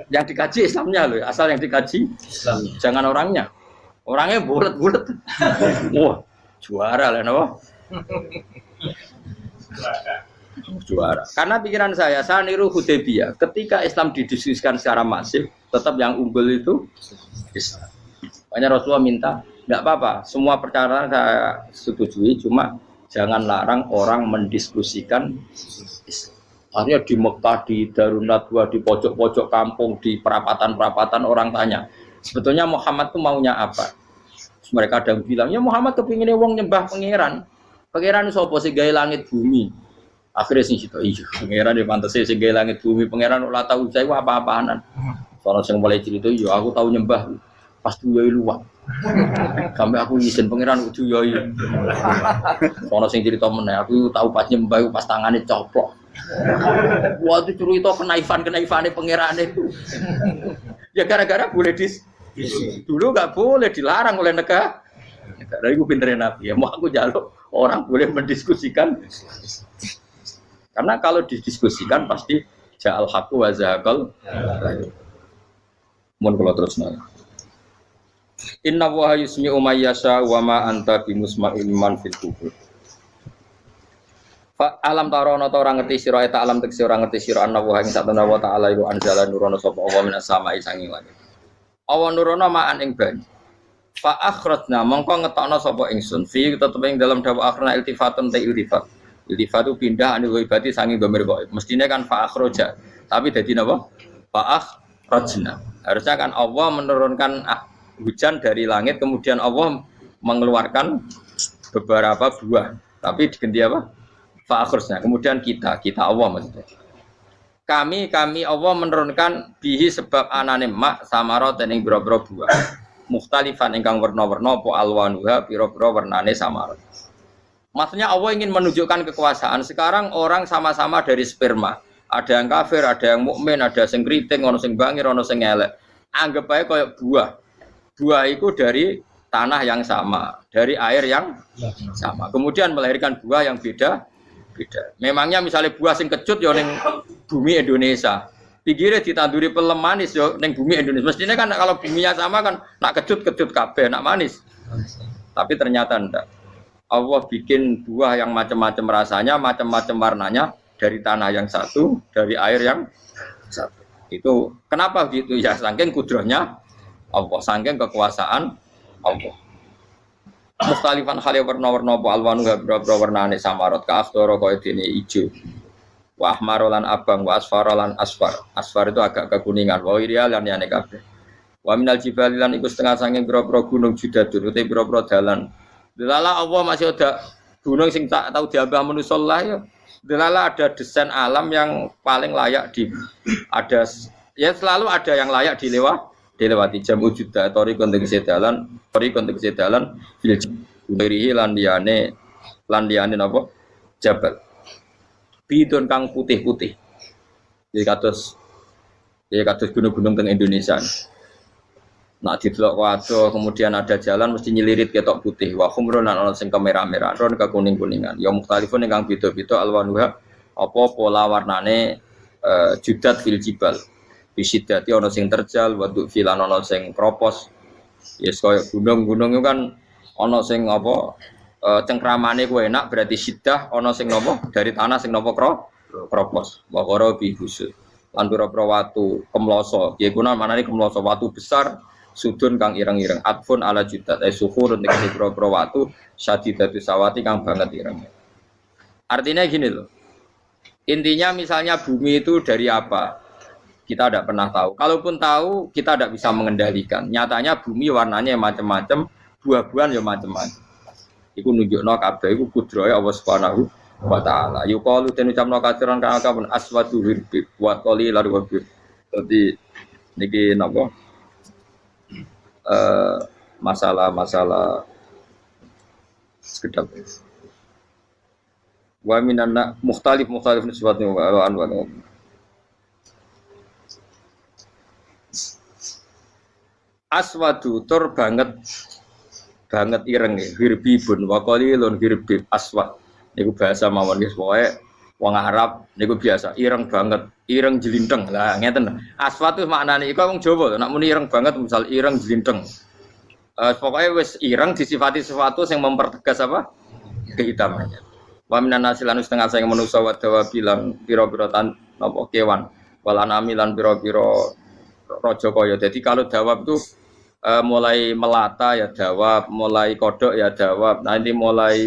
Yang dikaji Islamnya loh, asal yang dikaji Islam. Jangan orangnya. Orangnya bulet-bulet. Wah, juara lah no. Juara. Karena pikiran saya niru Hudaybiyah. Ketika Islam didiskusikan secara masif, tetap yang unggul itu Islam. Makanya Rasulullah minta, enggak apa-apa, semua perkara saya setujui, cuma jangan larang orang mendiskusikan Islam. Akhirnya di Mekah, di Darun Nadwa, di pojok-pojok kampung, di perapatan-perapatan orang tanya, sebetulnya Muhammad itu maunya apa? Terus mereka ada yang bilang, ya Muhammad kepinginnya wong nyembah pangeran. Pangeran itu apa sih gaya langit bumi? Akhirnya sih gitu, iya, pangeran di pantas sih gaya langit bumi, pangeran ulah tahu saya apa-apaanan. Soalnya saya mulai cerita, iya aku tahu nyembah. Pas tuyoi luwak. Sampai aku izin pangeran tuyoi. Soalnya sing cerita meneh aku tahu pas nyembah pas tangane coplok. Wah itu cerita kenaifane pangeran itu. Ya gara-gara boleh dulu enggak boleh dilarang oleh negara. Negara itu pinterin Nabi. Ya mau aku jaluk orang boleh mendiskusikan. Karena kalau didiskusikan pasti ja'al haqqu wa zahaqal. Mun kula terusna. Inna wa yusmi'u may yasha wa ma anta bimusma'il man fil kubur. Fa alam tarono ta ora ngerti sira ta alam tekse ora ngerti sira anna wa ing satana wa ta'ala iku anzala nurono sapa Allah minas sama'i sanging langit. Awan nurono ma'an ing banyu. Fa akhrajna mongko ngetokno sapa ingsun fi tetep ing dalam dawa akhirna iltifatun ta iltifat. Iltifat itu pindah anil ghaibati sanging dhamir ghaib. Mestine kan fa akhraja, tapi dadi napa? Fa akhrajna. Harusnya kan Allah menurunkan hujan dari langit, kemudian Allah mengeluarkan beberapa buah, tapi diganti apa? Fa'akhirnya. Kemudian kita Allah maksudnya. Kami Allah menurunkan bihi sebab anane mak samarot dan ing boro-boro buah. Mukhtalifan ingkang werna-werna apa alwanuha pira-pira wernane samarot. Maksudnya Allah ingin menunjukkan kekuasaan. Sekarang orang sama-sama dari sperma. Ada yang kafir, ada yang mukmin, ada yang keriting, ono sing bangir, ono sing elek. Anggap aja kayak buah. Buah itu dari tanah yang sama, dari air yang sama. Kemudian melahirkan buah yang beda. Memangnya misalnya buah sing kecut ya ning bumi Indonesia. Pikirnya ditanduri pelem manis yo ning bumi Indonesia. Mestinya kan kalau buminya sama kan nak kecut kabeh, nak manis. Tapi ternyata enggak. Allah bikin buah yang macam-macam rasanya, macam-macam warnanya dari tanah yang satu, dari air yang satu. Itu kenapa gitu ya? Saking kudrahnya Allah, saking kekuasaan Allah. Mustalifan khali warna-warna apa alwanu beberapa warnane samarot ka aftara kaya dene ijo. Wa ahmarolan abang wa asfarolan asfar. Asfar itu agak kekuningan, wa irial lan yane kabeh. Wa minal jibali lan iku setengah saking pira-pira gunung judadun uti pira-pira dalan. Delala Allah masih ada gunung sing tak tahu diambah manusa lah ya. Delala ada desain alam yang paling layak ada ya selalu ada yang layak dilewati jam wujuda tori kontek sedalan fil jibri lan liyane napa jabal bidon kang putih-putih. Jadi kados gunung-gunung teng Indonesia. Nak didelok waduh kemudian ada jalan mesti nyelirit ketok putih wa khumrun lan ana sing kemerah-merah ron ke kuning-kuningan ya mukhtalifun ingkang beda-beda alwanuha apa pola warnane judat fil jibal bisidati ana sing terjal wa filan ana sing kropos yes kaya gunung-gunung itu kan ana sing apa cengkramane ku enak berarti siddah ana sing napa dari tanah sing napa kropos wa qara bi husul lan pira-pira watu kemloso ya kuna manane kemloso watu besar sudun kang ireng-ireng atfun ala judat suhur untuk pro watu syadidatu sawati kang banget ireng. Artinya gini loh. Intinya misalnya bumi itu dari apa? Kita tidak pernah tahu. Kalaupun tahu, kita tidak bisa mengendalikan. Nyatanya bumi warnanya macam-macam, buah-buahan ya macam-macam. Iku nunjukno kabeh iku kudrahe Allah Subhanahu wa taala. Yuqalu den ucapno katsiran kang akeh aswadu hirbi wa qali lar wa bi. Dadi niki napa? Masalah sekedap. Wa minanna mukhtalif nisbatnya wa anwa. Aswadu tur banget ireng hirbibun wa qalilun hirbib aswad. Niku bahasa mawon wis pokoke wong Arab niku biasa ireng banget, ireng jelinteng. Lah ngeten. Aswad itu maknane iku wong Jawa, nek muni ireng banget misal ireng jelinteng. Pokoknya wis ireng disifati sesuatu yang mempertegas apa? Kehitamannya. Wa minan nasilan setengah saya manusa wa dawa bilang pira-pira napa kewan. Walanami lan pira-pira raja kaya. Jadi kalau dawab itu mulai melata ya dawab, mulai kodok ya dawab. Nanti mulai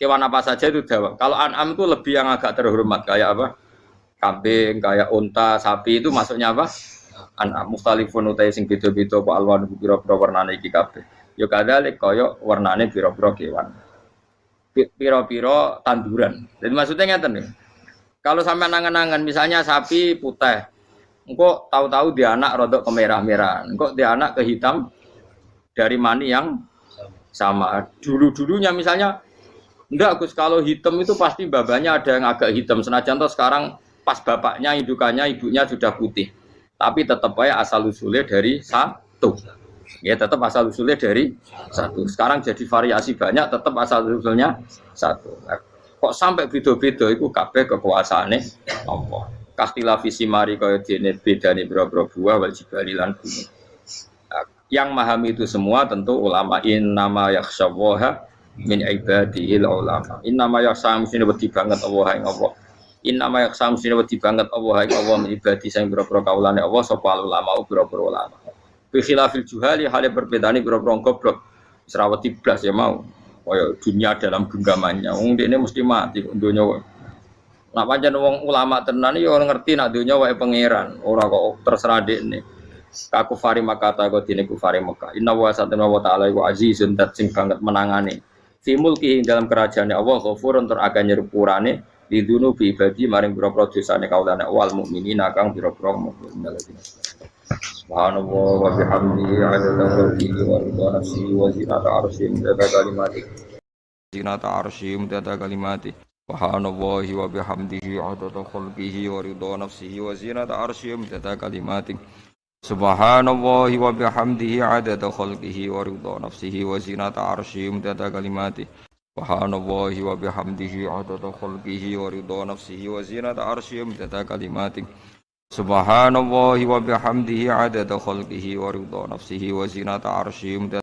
kewan apa saja itu dawab. Kalau an'am itu lebih yang agak terhormat kayak apa? Kambing, kayak unta, sapi itu masuknya apa? An'am mukhtalifun utai sing beda-beda apa alwan pira-pira warnane iki kabeh. Ya kadalik kaya warnane pira-pira kewan. Pira-pira tanduran. Jadi maksudnya ngeten nih. Kalau sampai nangan-nangan misalnya sapi putih, engko tahu-tahu dia anak rodok kemerah-merahan, engko dia anak kehitam dari mani yang sama. Dulu-dulunya misalnya enggak Gus, kalau hitam itu pasti babanya ada yang agak hitam. Senajan toh sekarang pas bapaknya, indukannya, ibunya sudah putih. Tapi tetap aja asal usulnya dari satu. Ya tetap asal usulnya dari satu. Sekarang jadi variasi banyak, tetap asal usulnya satu. Nah, kok sampai beda-beda itu kabeh kekuasaane Allah. Kastilah visi mari kaya dene bedane boro-boro buah wal jibali lan gunung. Nah, yang memahami itu semua tentu ulama innama yakhsyallaha min ibadihil ulama. Innama yakhsam sine wedi banget Allah ing Allah. Innama yakhsam sine wedi banget Allah ing Allah min ibadi sing boro-boro kaulane Allah sapa ulama boro-boro ulama. Bi khilafil juhali hale berbedane boro-boro goblok. Serawati blas ya mau. Kaya dunia dalam genggamannya. Wong dene mesti mati kok donya. Nak pancen wong ulama tenan ya ora ngerti nak donya wae pangeran, ora kok terserah dekne. Kaku fari makata kok dene kufari Mekah. Inna wa satana wa ta'ala wa azizun dat sing banget menangane. Fi mulki dalam kerajaannya Allah ghafurun tur akan nyerupurane lidunu bi ibadi maring pira-pira dosane kaulane wal mukminina kang pira-pira mukmin. Subhanallah wa bihamdihi 'adada khalqihi wa ridha nafsihi wa zinata 'arsyihi wa kalimatih. zinata arsyih mudada kalimati subhanallahi wa bihamdihi adada khalqihi wa ridha nafsihi wa zinata arsyih mudada kalimati subhanallahi wa bihamdihi adada khalqihi wa ridha nafsihi wa zinata arsyih mudada kalimati subhanallahi wa bihamdihi adada khalqihi wa ridha nafsihi wa zinata arsyih mudada kalimati subhanallahi wa bihamdihi adada khalqihi wa ridha nafsihi wa zinata arsyih